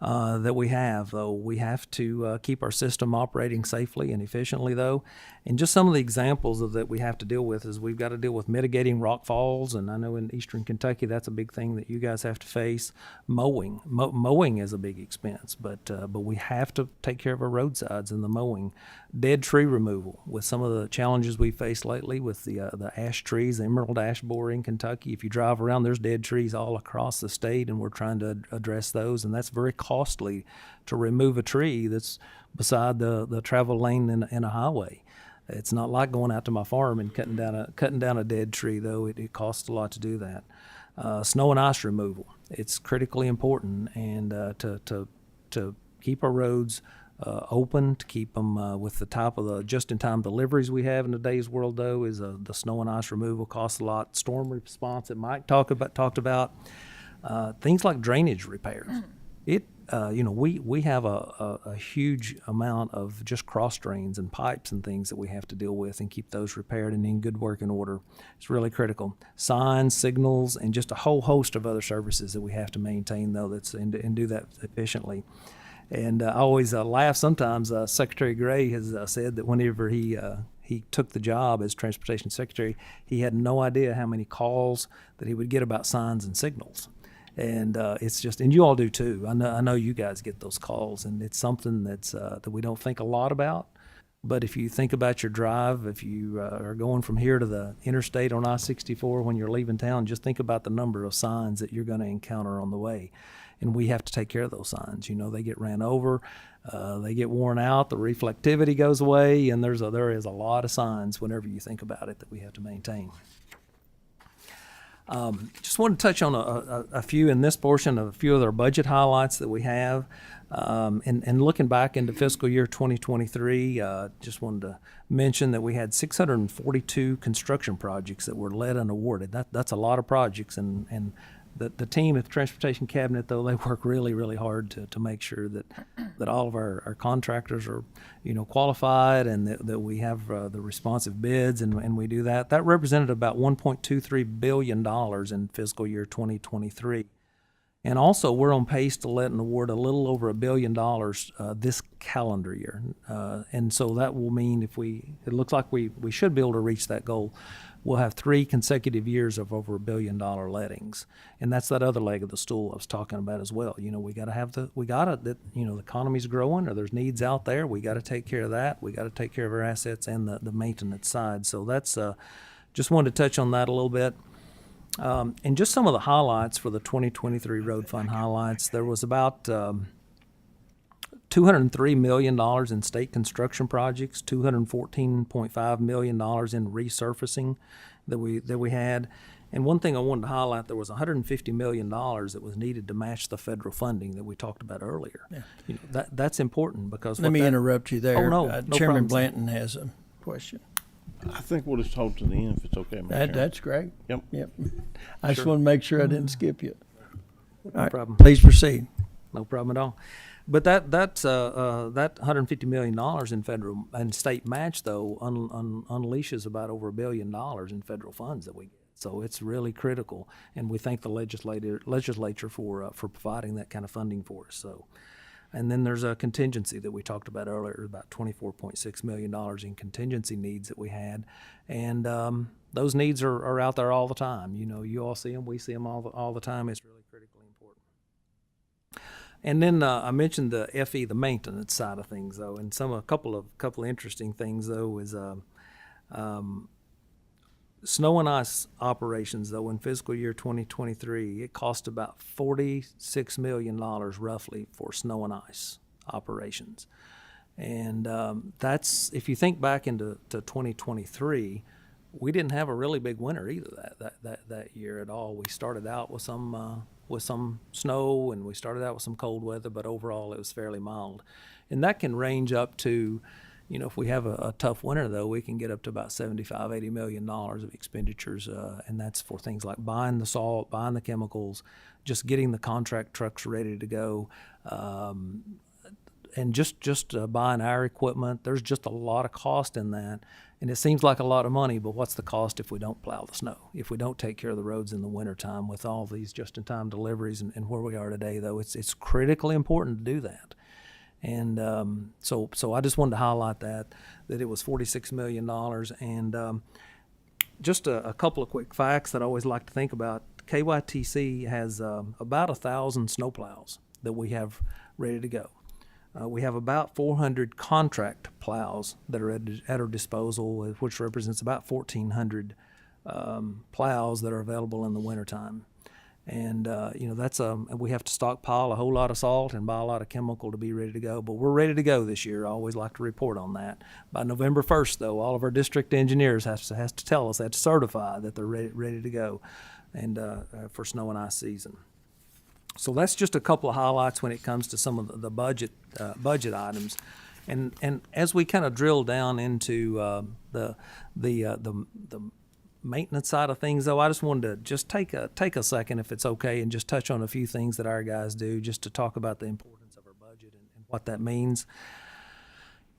that we have. Though we have to keep our system operating safely and efficiently, though. And just some of the examples that we have to deal with is we've got to deal with mitigating rock falls, and I know in eastern Kentucky that's a big thing that you guys have to face. Mowing is a big expense, but we have to take care of our roadsides and the mowing. Dead tree removal, with some of the challenges we faced lately with the ash trees, the emerald ash borer in Kentucky. If you drive around, there's dead trees all across the state, and we're trying to address those, and that's very costly to remove a tree that's beside the travel lane in a highway. It's not like going out to my farm and cutting down a dead tree, though. It costs a lot to do that. Snow and ice removal, it's critically important, and to keep our roads open, to keep them with the type of the just-in-time deliveries we have in today's world, though, is the snow and ice removal costs a lot. Storm response that Mike talked about, things like drainage repairs. We have a huge amount of just cross drains and pipes and things that we have to deal with and keep those repaired and in good working order. It's really critical. Signs, signals, and just a whole host of other services that we have to maintain, though, and do that efficiently. And I always laugh sometimes. Secretary Gray has said that whenever he took the job as Transportation Secretary, he had no idea how many calls that he would get about signs and signals. And it's just, and you all do too. I know you guys get those calls, and it's something that we don't think a lot about. But if you think about your drive, if you are going from here to the interstate on I-64 when you're leaving town, just think about the number of signs that you're going to encounter on the way. And we have to take care of those signs. They get ran over, they get worn out, the reflectivity goes away, and there is a lot of signs whenever you think about it that we have to maintain. Just want to touch on a few in this portion of a few of our budget highlights that we have. And looking back into fiscal year 2023, just wanted to mention that we had 642 construction projects that were led and awarded. That's a lot of projects, and the team at the Transportation Cabinet, though, they work really, really hard to make sure that all of our contractors are, qualified, and that we have the responsive bids, and we do that. That represented about $1.23 billion in fiscal year 2023. And also, we're on pace to let and award a little over $1 billion this calendar year. And so that will mean it looks like we should be able to reach that goal. We'll have 3 consecutive years of over $1 billion lettings. And that's that other leg of the stool I was talking about as well. You know, the economy's growing, or there's needs out there. We got to take care of that. We got to take care of our assets and the maintenance side. So that's, just wanted to touch on that a little bit. And just some of the highlights for the 2023 Road Fund highlights, there was about $203 million in state construction projects, $214.5 million in resurfacing that we had. And one thing I wanted to highlight, there was $150 million that was needed to match the federal funding that we talked about earlier. Yeah. You know, that's important because Let me interrupt you there. Oh, no Chairman problem. Blanton has a question. I think we'll just hold to the end if it's okay, Mr. Chairman. That's great. Yep. I just want to make sure I didn't skip you. All right, problem. please proceed. No problem at all. But that $150 million in federal and state match, though, unleashes about over $1 billion in federal funds that we get. So it's really critical, and we thank the legislature for providing that kind of funding for us. So, and then there's a contingency that we talked about earlier, about $24.6 million in contingency needs that we had, and those needs are out there all the time. You know, you all see them, we see them all the time. It's really critically important. And then I mentioned the FE, the maintenance side of things, though, and a couple of interesting things, though, is snow and ice operations, though, in fiscal year 2023, it cost about $46 million roughly for snow and ice operations. And that's, if you think back into 2023, we didn't have a really big winter either that year at all. We started out with some snow, and we started out with some cold weather, but overall it was fairly mild. And that can range up to, you know, if we have a tough winter, though, we can get up to about $75-80 million of expenditures, and that's for things like buying the salt, buying the chemicals, just getting the contract trucks ready to go, and just buying our equipment. There's just a lot of cost in that, and it seems like a lot of money, but what's the cost if we don't plow the snow, if we don't take care of the roads in the wintertime with all these just-in-time deliveries and where we are today, though? It's critically important to do that. And so I just wanted to highlight that it was $46 million. And just a couple of quick facts that I always like to think about. KYTC has about 1,000 snowplows that we have ready to go. We have about 400 contract plows that are at our disposal, which represents about 1,400 plows that are available in the wintertime. And, you know, that's we have to stockpile a whole lot of salt and buy a lot of chemical to be ready to go. But we're ready to go this year. I always like to report on that. By November 1st, though, all of our district engineers has to tell us, have to certify that they're ready to go and for snow and ice season. So that's just a couple of highlights when it comes to some of the budget items. And as we kind of drill down into the maintenance side of things, though, I just wanted to just take a second, if it's okay, and just touch on a few things that our guys do, just to talk about the importance of our budget and what that means.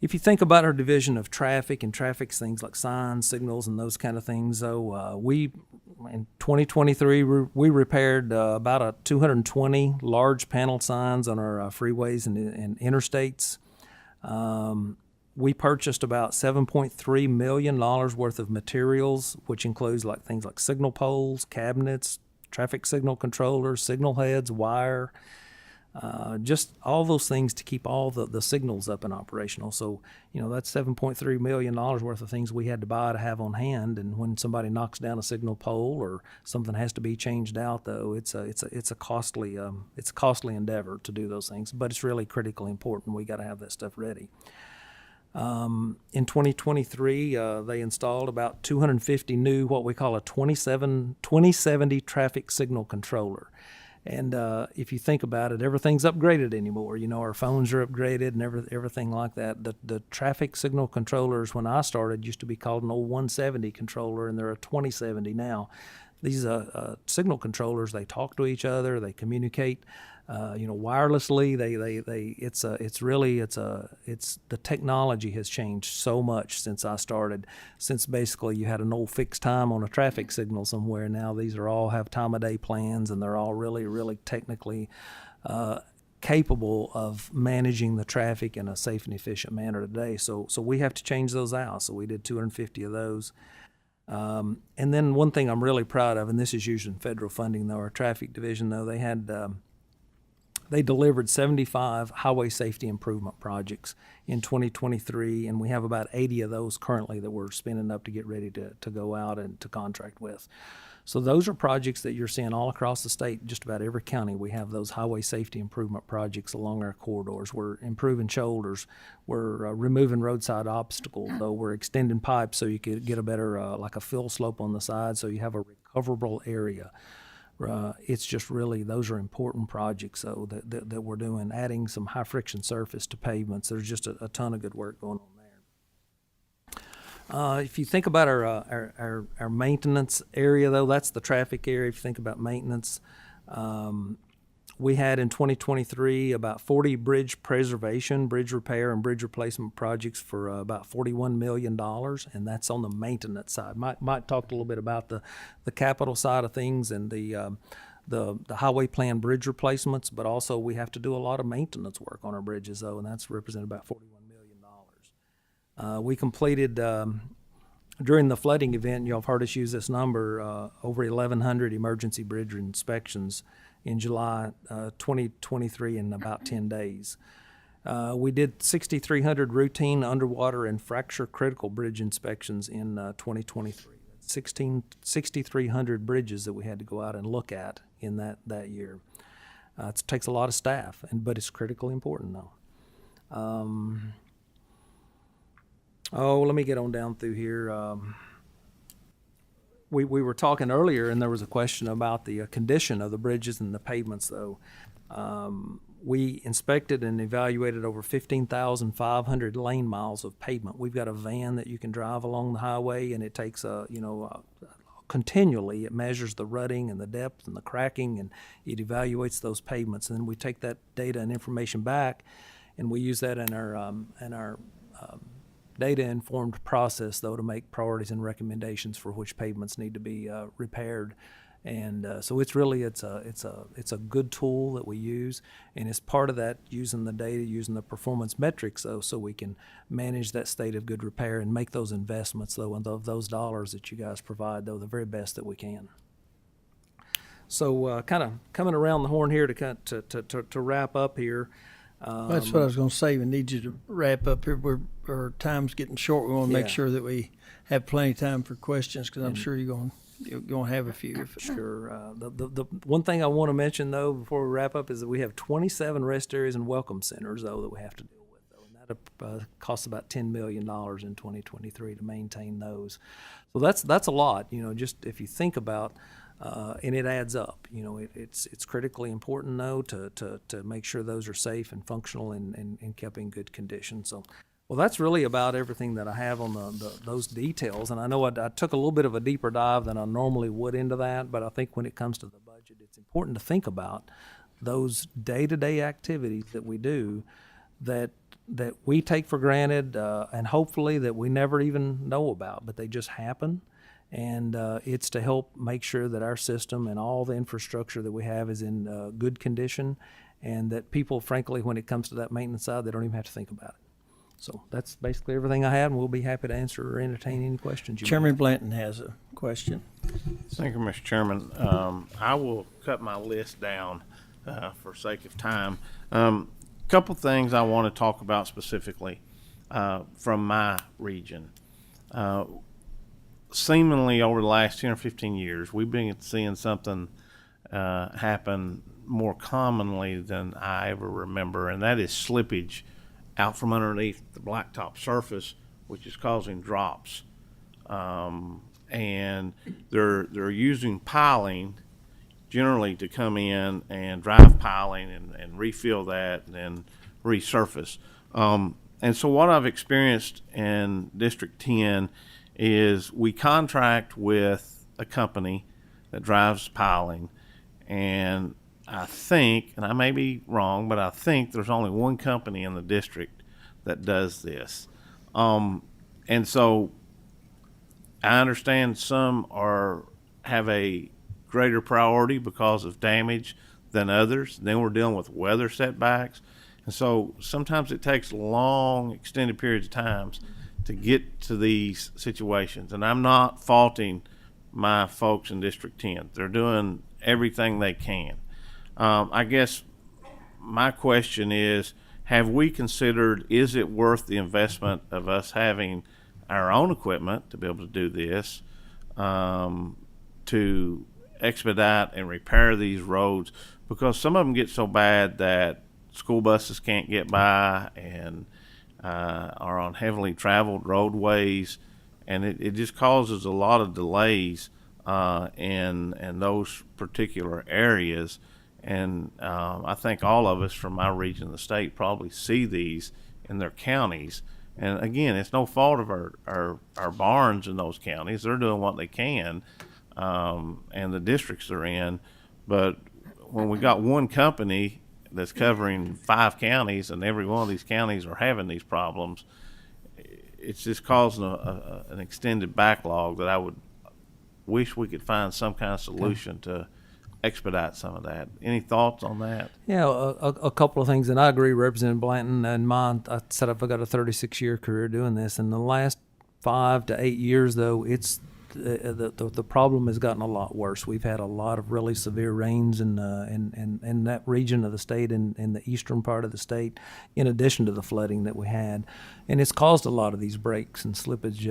If you think about our division of traffic and traffic's things like signs, signals, and those kind of things, though, we in 2023 we repaired about 220 large panel signs on our freeways and interstates. We purchased about $7.3 million worth of materials, which includes like things like signal poles, cabinets, traffic signal controllers, signal heads, wire, just all those things to keep all the signals up and operational. So, you know, that's $7.3 million worth of things we had to buy to have on hand. And when somebody knocks down a signal pole or something has to be changed out, though, it's a costly endeavor to do those things. But it's really critically important. We got to have that stuff ready. In 2023, they installed about 250 new, what we call a 2070 traffic signal controller. And if you think about it, everything's upgraded anymore. You know, our phones are upgraded and everything like that. The traffic signal controllers, when I started, used to be called an old 170 controller, and they're a 2070 now. these signal controllers, they talk to each other, they communicate, wirelessly. It's the technology has changed so much since I started. Since basically you had an old fixed time on a traffic signal somewhere. Now these are all have time of day plans, and they're all really, really technically capable of managing the traffic in a safe and efficient manner today. So we have to change those out. So we did 250 of those. And then one thing I'm really proud of, and this is using federal funding though, our traffic division though, they delivered 75 highway safety improvement projects in 2023, and we have about 80 of those currently that we're spinning up to get ready to go out and to contract with. So those are projects that you're seeing all across the state. Just about every county, we have those highway safety improvement projects along our corridors. We're improving shoulders. We're removing roadside obstacles. So we're extending pipes so you could get a better, like a fill slope on the side, so you have a recoverable area. It's just really, those are important projects though that we're doing, adding some high friction surface to pavements. There's just a ton of good work going on there. If you think about our maintenance area though, that's the traffic area. If you think about maintenance, we had in 2023 about 40 bridge preservation, bridge repair, and bridge replacement projects for about $41 million, and that's on the maintenance side. Mike talked a little bit about the capital side of things and the highway plan bridge replacements, but also we have to do a lot of maintenance work on our bridges though, and that's represented about $41 million. We completed during the flooding event, y'all have heard us use this number, over 1,100 emergency bridge inspections in July 2023 in about 10 days. We did 6,300 routine underwater and fracture critical bridge inspections in 2023. 6,300 bridges that we had to go out and look at in that year. It takes a lot of staff, but it's critically important though. Let me get on down through here. We were talking earlier, and there was a question about the condition of the bridges and the pavements, though. We inspected and evaluated over 15,500 lane miles of pavement. We've got a van that you can drive along the highway, and it takes continually, it measures the rutting and the depth and the cracking, and it evaluates those pavements. And then we take that data and information back, and we use that in our data-informed process, though, to make priorities and recommendations for which pavements need to be repaired. And so it's a good tool that we use, and it's part of that, using the data, using the performance metrics, though, so we can manage that state of good repair and make those investments, though, and those dollars that you guys provide, though, the very best that we can. So kind of coming around the horn here to wrap up here. That's what I was going to say. We need you to wrap up here. Our time's getting short. We want to make sure that we have plenty of time for questions, because I'm sure you're going to have a few. Sure. The one thing I want to mention, though, before we wrap up, is that we have 27 rest areas and welcome centers, though, that we have to deal with, though, and that costs about $10 million in 2023 to maintain those. So that's a lot. Just if you think about. And it adds up. It's critically important, though, to make sure those are safe and functional and kept in good condition. So, well, that's really about everything that I have on those details. And I know I took a little bit of a deeper dive than I normally would into that, but I think when it comes to the budget, it's important to think about those day-to-day activities that we do that we take for granted, and hopefully that we never even know about, but they just happen. And it's to help make sure that our system and all the infrastructure that we have is in good condition, and that people, frankly, when it comes to that maintenance side, they don't even have to think about it. So that's basically everything I have, and we'll be happy to answer or entertain any questions you Chairman may Blanton has a question. Thank you, Mr. Chairman. I will cut my list down for sake of time. Couple things I want to talk about specifically from my region. Seemingly over the last 10 or 15 years, we've been seeing something happen more commonly than I ever remember, and that is slippage out from underneath the blacktop surface, which is causing drops. And they're using piling generally to come in and drive piling and refill that and then resurface. And so what I've experienced in District 10 is we contract with a company that drives piling, and I think, and I may be wrong, but I think there's only one company in the district that does this. And so I understand some have a greater priority because of damage than others. Then we're dealing with weather setbacks. And so sometimes it takes long, extended periods of times to get to these situations. And I'm not faulting my folks in District 10. They're doing everything they can. I guess my question is, have we considered, is it worth the investment of us having our own equipment to be able to do this, to expedite and repair these roads? Because some of them get so bad that school buses can't get by and are on heavily traveled roadways, and it just causes a lot of delays in those particular areas. And I think all of us from my region of the state probably see these in their counties. And again, it's no fault of our barns in those counties. They're doing what they can, and the districts they're in. But when we got one company that's covering 5 counties, and every one of these counties are having these problems, it's just causing an extended backlog that I would wish we could find some kind of solution to expedite some of that. Any thoughts on that? Yeah, a couple of things, and I agree, Representative Blanton. And I got a 36-year career doing this. In the last 5 to 8 years, though, it's the problem has gotten a lot worse. We've had a lot of really severe rains in that region of the state, in the eastern part of the state, in addition to the flooding that we had, and it's caused a lot of these breaks and slippage.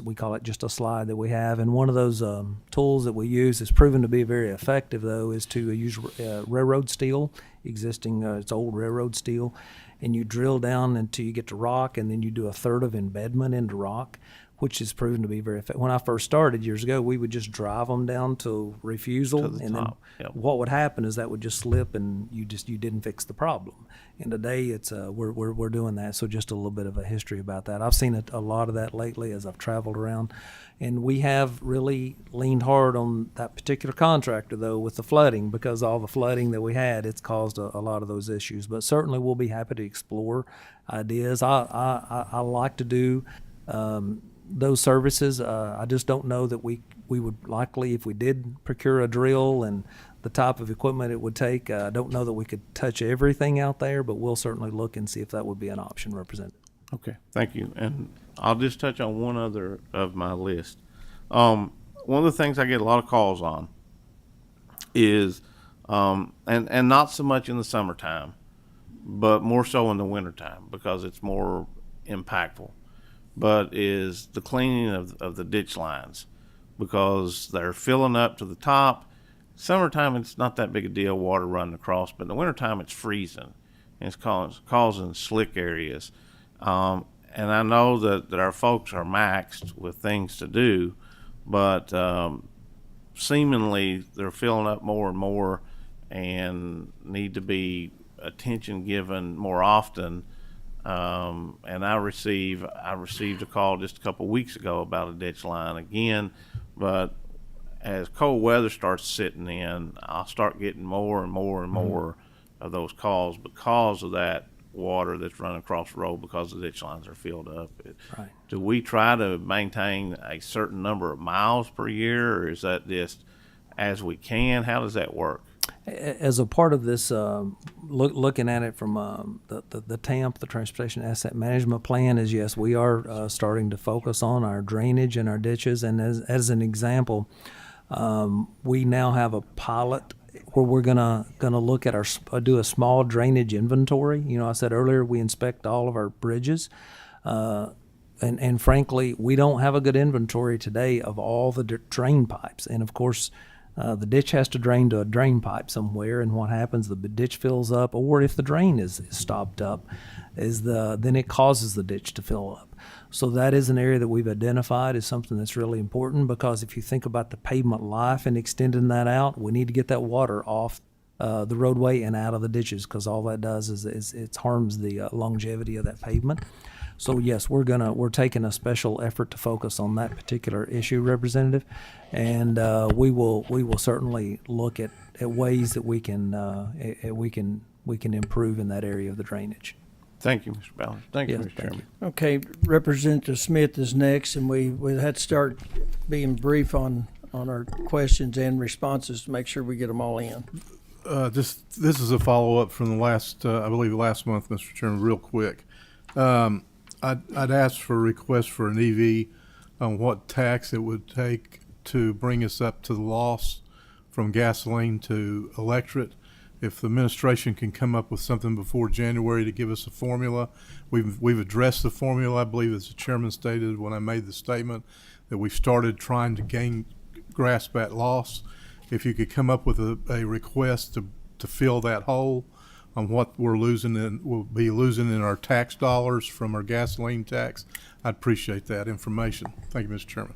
We call it just a slide that we have, and one of those tools that we use has proven to be very effective, though, is to use railroad steel, existing it's old railroad steel, and you drill down until you get to rock, and then you do a third of embedment into rock, which has proven to be very effective. When I first started years ago, we would just drive them down to refusal, To the and top, then yep. what would happen is that would just slip, and you didn't fix the problem. And today it's we're doing that. So just a little bit of a history about that. I've seen a lot of that lately as I've traveled around, and we have really leaned hard on that particular contractor, though, with the flooding, because all the flooding that we had, it's caused a lot of those issues. But certainly we'll be happy to explore ideas. I like to do those services. I just don't know that we would likely, if we did procure a drill and the type of equipment it would take, I don't know that we could touch everything out there, but we'll certainly look and see if that would be an option, Representative. Okay, thank you. And I'll just touch on one other of my list. One of the things I get a lot of calls on is, and not so much in the summertime, but more so in the wintertime because it's more impactful, but is the cleaning of the ditch lines, because they're filling up to the top. Summertime, it's not that big a deal, water running across, but in the wintertime, it's freezing, and it's causing slick areas. And I know that our folks are maxed with things to do, but seemingly they're filling up more and more and need to be attention given more often. And I received a call just a couple weeks ago about a ditch line again, but as cold weather starts sitting in, I'll start getting more and more and more of those calls because of that water that's running across the road, because the ditch lines are filled up. Right. Do we try to maintain a certain number of miles per year, or is that just as we can? How does that work? As a part of this, looking at it from the TAMP, the Transportation Asset Management Plan, is yes, we are starting to focus on our drainage and our ditches. And as an example, we now have a pilot where we're gonna look at do a small drainage inventory. You know, I said earlier we inspect all of our bridges, and frankly, we don't have a good inventory today of all the drain pipes. And of course, the ditch has to drain to a drain pipe somewhere, and what happens? The ditch fills up, or if the drain is stopped up, then it causes the ditch to fill up. So that is an area that we've identified as something that's really important, because if you think about the pavement life and extending that out, we need to get that water off the roadway and out of the ditches, because all that does is it harms the longevity of that pavement. So yes, we're taking a special effort to focus on that particular issue, Representative, and we will certainly look at ways that we can improve in that area of the drainage. Thank you, Mr. Ballard. Thank you, Yes, Mr. thank Chairman. Okay, Representative Smith is next, and we had to start being brief on our questions and responses to make sure we get them all in. This is a follow-up from the last, I believe last month, Mr. Chairman, real quick. I'd asked for a request for an EV on what tax it would take to bring us up to the loss from gasoline to electric. If the administration can come up with something before January to give us a formula, we've addressed the formula. I believe, as the chairman stated when I made the statement, that we've started trying to grasp that loss. If you could come up with a request to fill that hole on what we'll be losing in our tax dollars from our gasoline tax, I'd appreciate that information. Thank you, Mr. Chairman.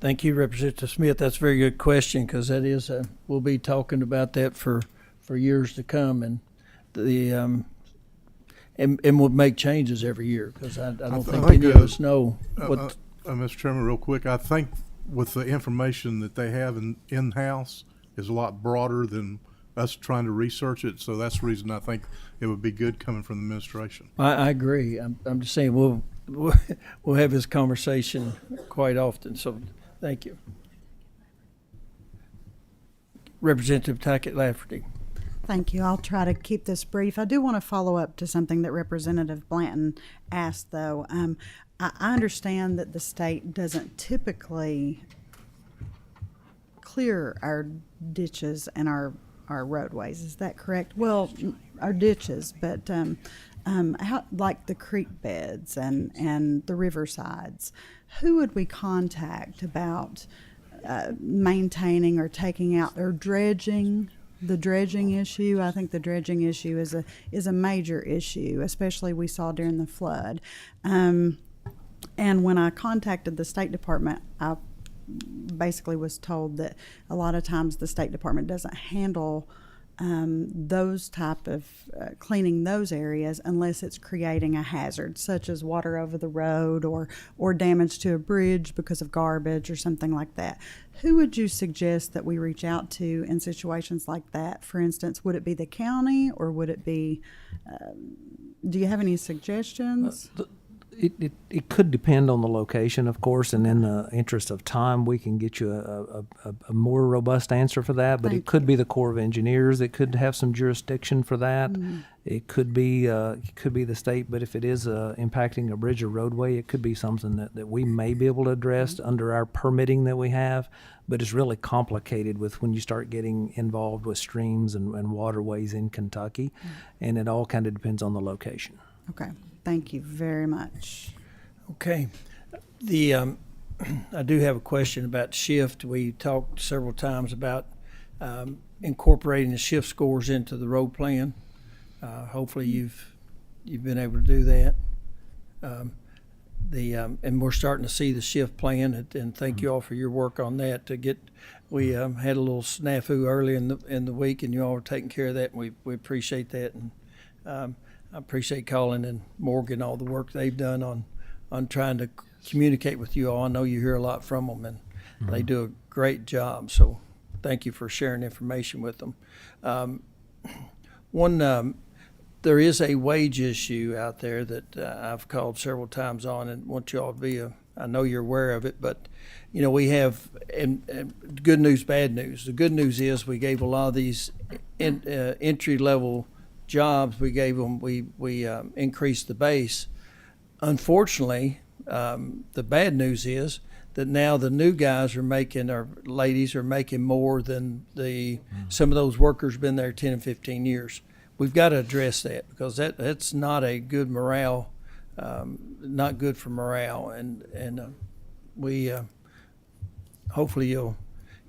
Thank you, Representative Smith. That's a very good question, because that is we'll be talking about that for years to come, and and we'll make changes every year, because I don't think any of us know what. Mr. Chairman, real quick, I think with the information that they have in-house is a lot broader than us trying to research it. So that's the reason I think it would be good coming from the administration. I agree. I'm just saying we'll have this conversation quite often. So thank you, Representative Tackett Lafferty. Thank you. I'll try to keep this brief. I do want to follow up to something that Representative Blanton asked, though. I understand that the state doesn't typically clear our ditches and our roadways. Is that correct? Well, our ditches, but how, like the creek beds and the river sides, who would we contact about maintaining or taking out or dredging? The dredging issue, I think the dredging issue is a major issue, especially we saw during the flood. And when I contacted the State Department, I basically was told that a lot of times the State Department doesn't handle those type of cleaning those areas unless it's creating a hazard, such as water over the road or damage to a bridge because of garbage or something like that. Who would you suggest that we reach out to in situations like that? For instance, would it be the county, or would it be, do you have any suggestions? It could depend on the location, of course, and in the interest of time, we can get you a more robust answer for that. But it could be the Corps of Engineers. It could have some jurisdiction for that. Mm-hmm. It could be the state. But if it is impacting a bridge or roadway, it could be something that we may be able to address under our permitting that we have. But it's really complicated with when you start getting involved with streams and waterways in Kentucky, and it all kind of depends on the location. Okay. Thank you very much. Okay. I do have a question about shift. We talked several times about incorporating the shift scores into the road plan. Hopefully you've been able to do that. And we're starting to see the shift plan, and thank you all for your work on that. We had a little snafu early in the week, and you all are taking care of that, and we appreciate that. And I appreciate Colin and Morgan, all the work they've done on trying to communicate with you all. I know you hear a lot from them, and they do a great job. So thank you for sharing information with them. There is a wage issue out there that I've called several times on, and want you all to be I know you're aware of it, but we have and good news, bad news. The good news is we gave a lot of these entry level jobs, we gave them, we increased the base. Unfortunately, the bad news is that now the new guys are making, or ladies are making, more than some of those workers been there 10 and 15 years. We've got to address that, because that's not a good morale, not good for morale, and we hopefully you'll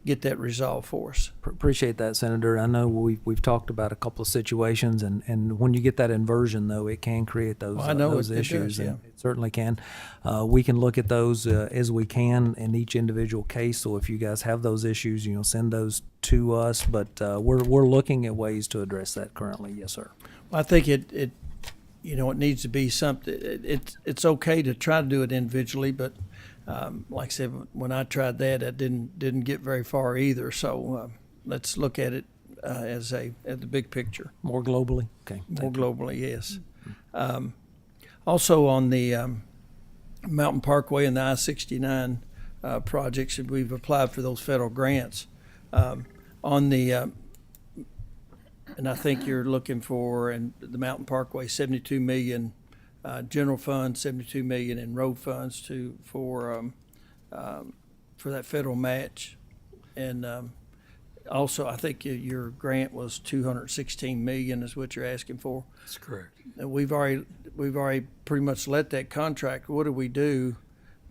get that resolved for us. Appreciate that, Senator. I know we've talked about a couple of situations, and when you get that inversion, though, it can create those issues. It does, It certainly can. We can look at those as we can in each individual case. So if you guys have those issues, send those to us. But we're looking at ways to address that currently. Yes, sir. Well, I think it you know, it needs to be something, it's okay to try to do it individually, but like I said, when I tried that, I didn't get very far either. So let's look at it as the big picture. More globally? Okay. More globally, yes. Also on the Mountain Parkway and the I-69 projects, we've applied for those federal grants. On the and I think you're looking for, in the Mountain Parkway, 72 million general fund, 72 million in road funds for that federal match. And also, I think your grant was 216 million is what you're asking for. That's correct. And we've already pretty much let that contract. What do we do?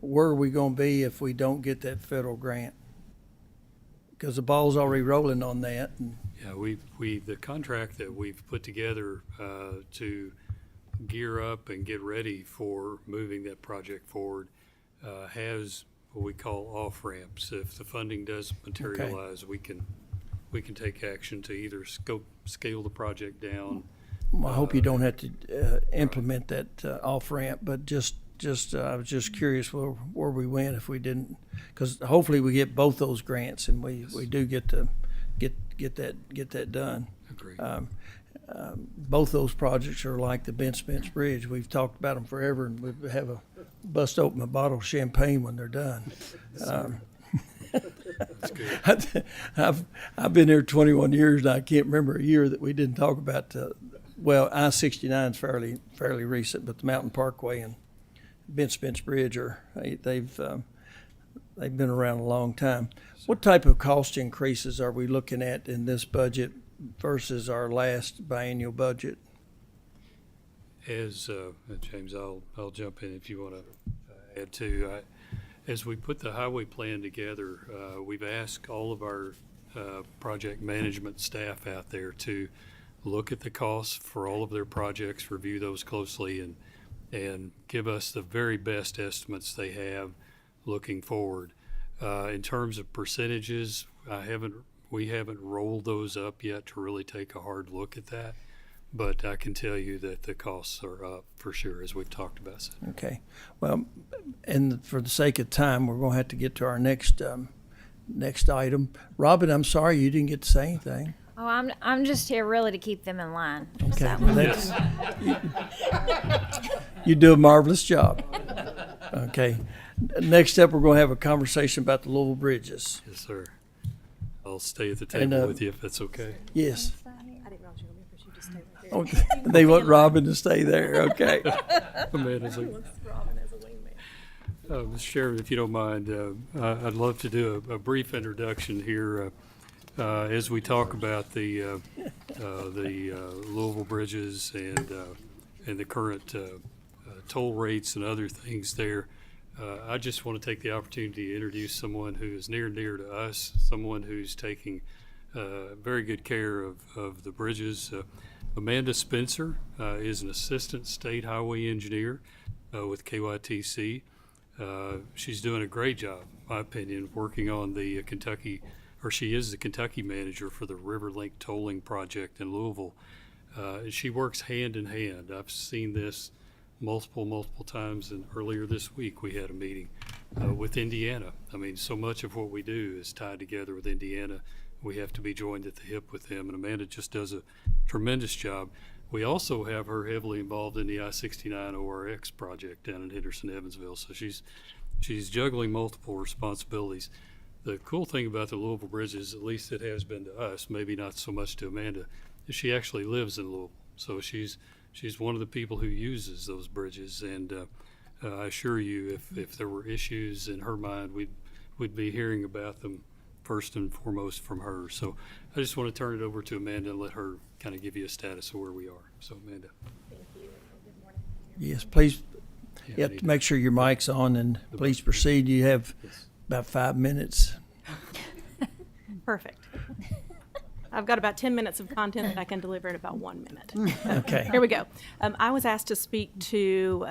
Where are we going to be if we don't get that federal grant? Because the ball's already rolling on that. And Yeah, the contract that we've put together to gear up and get ready for moving that project forward has what we call off-ramps. If the funding does materialize, we can take action to either scale the project down. I hope you don't have to implement that off-ramp, but I was just curious where we went if we didn't, because hopefully we get both those grants and we do get to get that done. Agree. Both those projects are like the Bench Bridge. We've talked about them forever, and we have a bust open a bottle of champagne when they're done. That's good. I've been here 21 years, and I can't remember a year that we didn't talk about. Well, I-69 is fairly recent, but the Mountain Parkway and Bench Bridge they've been around a long time. What type of cost increases are we looking at in this budget versus our last biennial budget? As James, I'll jump in if you want to add to. As we put the highway plan together, we've asked all of our project management staff out there to look at the costs for all of their projects, review those closely, and give us the very best estimates they have looking forward. In terms of percentages, we haven't rolled those up yet to really take a hard look at that, but I can tell you that the costs are up for sure, as we've talked about. Okay. Well, and for the sake of time, we're going to have to get to our next item. Robin, I'm sorry you didn't get to say anything. Oh, I'm just here really to keep them in line. Okay. So. Well, you do a marvelous job. Okay. Next up, we're going to have a conversation about the Louisville bridges. Yes, sir. I'll stay at the table with you if that's okay. Yes. Okay. They want Robin to stay there. Okay. Amanda's like, Mr. Chairman, if you don't mind, I'd love to do a brief introduction here as we talk about the Louisville bridges and the current toll rates and other things there. I just want to take the opportunity to introduce someone who is near and dear to us, someone who's taking very good care of the bridges. Amanda Spencer is an assistant state highway engineer with KYTC. She's doing a great job, in my opinion, working on the she is the Kentucky manager for the RiverLink tolling project in Louisville. She works hand in hand. I've seen this multiple times, and earlier this week we had a meeting with Indiana. I mean, so much of what we do is tied together with Indiana. We have to be joined at the hip with them, and Amanda just does a tremendous job. We also have her heavily involved in the I-69 ORX project down in Henderson, Evansville, so she's juggling multiple responsibilities. The cool thing about the Louisville bridges, at least it has been to us, maybe not so much to Amanda, is she actually lives in Louisville. So she's one of the people who uses those bridges, and I assure you, if there were issues in her mind, we'd be hearing about them first and foremost from her. So I just want to turn it over to Amanda and let her kind of give you a status of where we are. So Amanda. Thank you. Good morning. Yes, please. Yeah, You have to make sure your mic's on, and please proceed. You have about 5 minutes. Perfect. I've got about 10 minutes of content that I can deliver in about 1 minute. Okay. Here we go. I was asked to speak to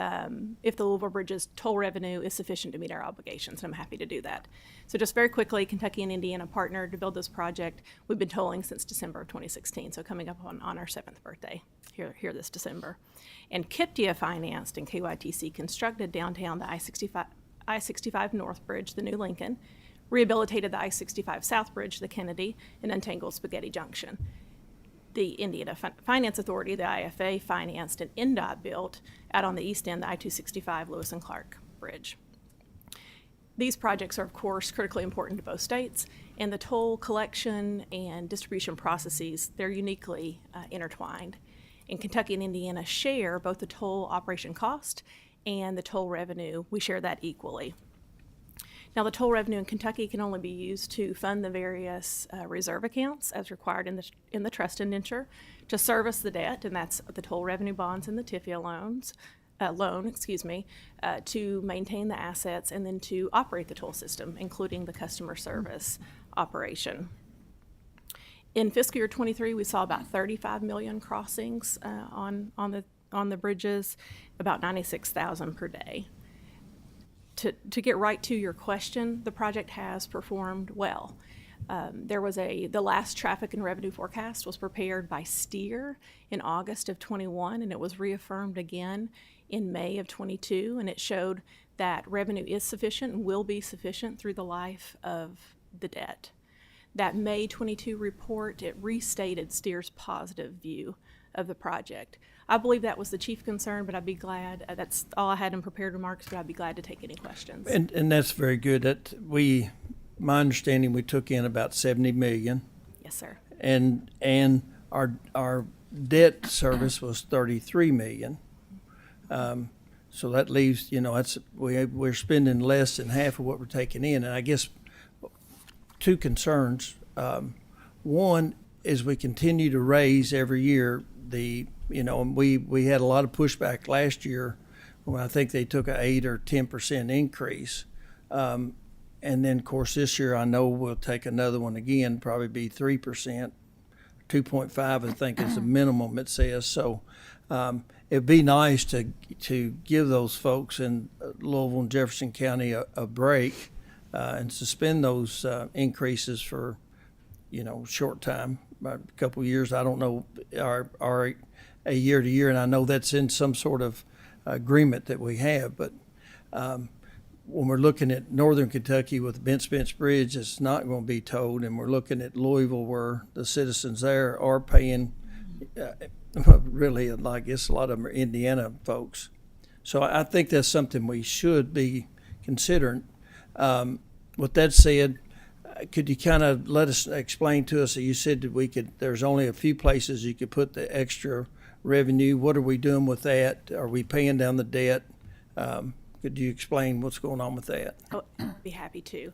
if the Louisville Bridge's toll revenue is sufficient to meet our obligations, and I'm happy to do that. So just very quickly, Kentucky and Indiana partnered to build this project. We've been tolling since December of 2016, so coming up on our 7th birthday here this December. And KIPTIA financed and KYTC constructed downtown the I-65 North Bridge, the new Lincoln, rehabilitated the I-65 South Bridge, the Kennedy, and untangled Spaghetti Junction. The Indiana Finance Authority, the IFA, financed and NDOT built out on the east end, the I-265 Lewis and Clark Bridge. These projects are, of course, critically important to both states, and the toll collection and distribution processes, they're uniquely intertwined. In Kentucky and Indiana share both the toll operation cost and the toll revenue. We share that equally. Now, the toll revenue in Kentucky can only be used to fund the various reserve accounts as required in the trust indenture to service the debt, and that's the toll revenue bonds and the TIFIA loan, to maintain the assets and then to operate the toll system, including the customer service operation. In fiscal year 23, we saw about 35 million crossings on the bridges, about 96,000 per day. To get right to your question, the project has performed well. The last traffic and revenue forecast was prepared by STEER in August of 21, and it was reaffirmed again in May of 22, and it showed that revenue is sufficient and will be sufficient through the life of the debt. That May 22 report, it restated STEER's positive view of the project. I believe that was the chief concern, but I'd be glad, that's all I had in prepared remarks, but I'd be glad to take any questions. And that's very good. My understanding, we took in about 70 million. Yes, sir. And our debt service was 33 million. So that leaves, we're spending less than half of what we're taking in. And I guess two concerns. One is we continue to raise every year we had a lot of pushback last year when I think they took an 8 or 10% increase. And then, of course, this year I know we'll take another one again, probably be 3%, 2.5 I think is the minimum it says. So it'd be nice to give those folks in Louisville and Jefferson County a break and suspend those increases for, short time, a couple of years. I don't know, are a year to year, and I know that's in some sort of agreement that we have, but when we're looking at northern Kentucky with Bent's Bench Bridge, it's not going to be towed, and we're looking at Louisville where the citizens there are paying really, I guess a lot of them are Indiana folks. So I think that's something we should be considering. With that said, could you kind of let us explain to us that you said that there's only a few places you could put the extra revenue. What are we doing with that? Are we paying down the debt? Could you explain what's going on with that? Oh, I'd be happy to.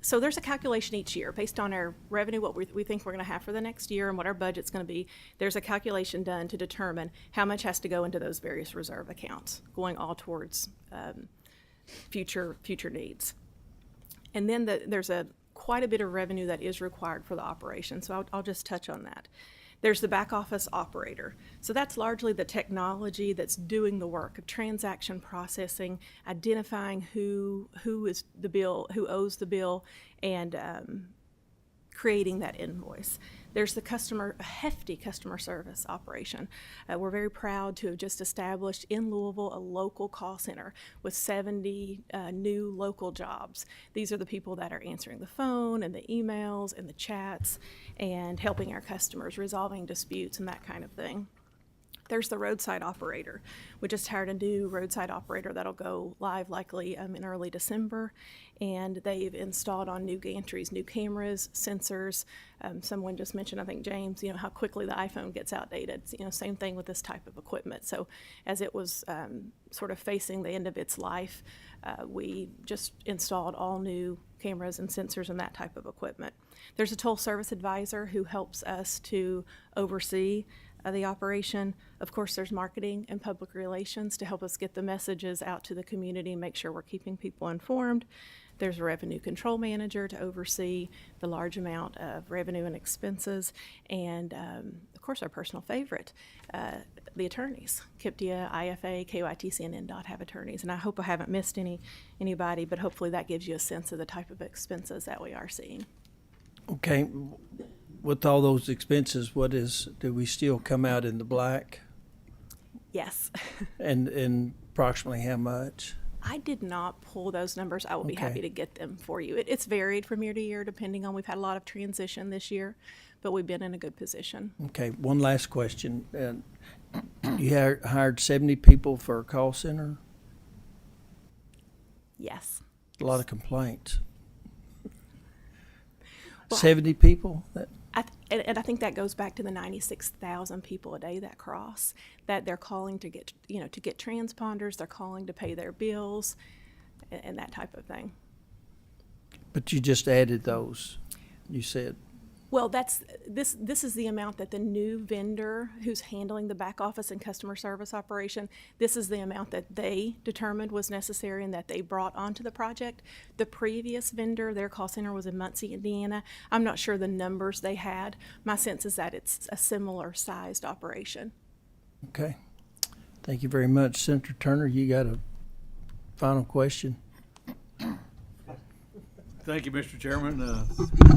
So there's a calculation each year based on our revenue, what we think we're going to have for the next year and what our budget's going to be. There's a calculation done to determine how much has to go into those various reserve accounts, going all towards future needs. And then there's quite a bit of revenue that is required for the operation, so I'll just touch on that. There's the back office operator. So that's largely the technology that's doing the work of transaction processing, identifying who is the bill, who owes the bill, and creating that invoice. There's the hefty customer service operation. We're very proud to have just established in Louisville a local call center with 70 new local jobs. These are the people that are answering the phone and the emails and the chats and helping our customers, resolving disputes and that kind of thing. There's the roadside operator. We just hired a new roadside operator that'll go live likely in early December, and they've installed on new gantries, new cameras, sensors. Someone just mentioned, I think James, how quickly the iPhone gets outdated. Same thing with this type of equipment. So as it was sort of facing the end of its life, we just installed all new cameras and sensors and that type of equipment. There's a toll service advisor who helps us to oversee the operation. Of course, there's marketing and public relations to help us get the messages out to the community and make sure we're keeping people informed. There's a revenue control manager to oversee the large amount of revenue and expenses. And of course, our personal favorite, the attorneys. KIPTIA, IFA, KYTC, and NDOT have attorneys. And I hope I haven't missed anybody, but hopefully that gives you a sense of the type of expenses that we are seeing. Okay, with all those expenses, do we still come out in the black? Yes. And approximately how much? I did not pull those numbers. I will be Okay. happy to get them for you. It's varied from year to year, depending on, we've had a lot of transition this year, but we've been in a good position. Okay, one last question. You hired 70 people for a call center? Yes. A lot of complaints. Well, 70 people? And I think that goes back to the 96,000 people a day that cross, that they're calling to get, to get transponders, they're calling to pay their bills, and that type of thing. But you just added those, you said. Well, this is the amount that the new vendor who's handling the back office and customer service operation, this is the amount that they determined was necessary and that they brought onto the project. The previous vendor, their call center was in Muncie, Indiana. I'm not sure the numbers they had. My sense is that it's a similar sized operation. Okay. Thank you very much. Senator Turner, you got a final question? Thank you, Mr. Chairman.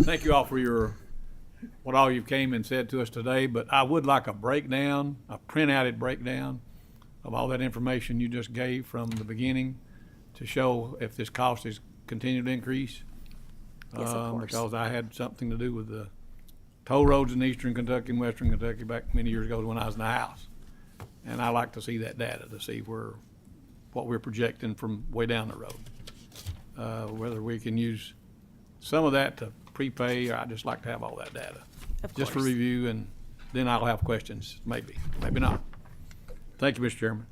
Thank you all for what all you've came and said to us today, but I would like a breakdown, a printout breakdown of all that information you just gave from the beginning to show if this cost is continued to increase. Yes, of course. Because I had something to do with the toll roads in eastern Kentucky and western Kentucky back many years ago when I was in the House. And I like to see that data to see what we're projecting from way down the road. Whether we can use some of that to prepay, or I'd just like to have all that data. Of Just for course. review, and then I'll have questions, maybe not. Thank you, Mr. Chairman.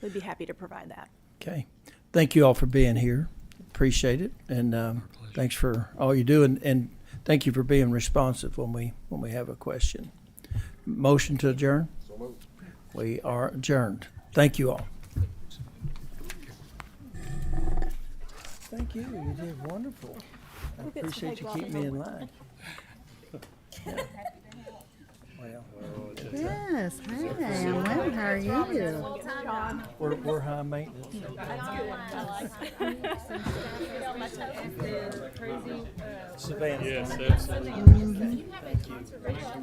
We'd be happy to provide that. Okay. Thank you all for being here. Appreciate it. And thanks for all you do. And thank you for being responsive when we have a question. Motion to adjourn? So moved. We are adjourned. Thank you all. Thank you. You did wonderful. I appreciate you keeping me in line. Yeah. Well, Yes, hi, I'm well, how are you? we're high maintenance. Savannah. Yes, absolutely. Thank you.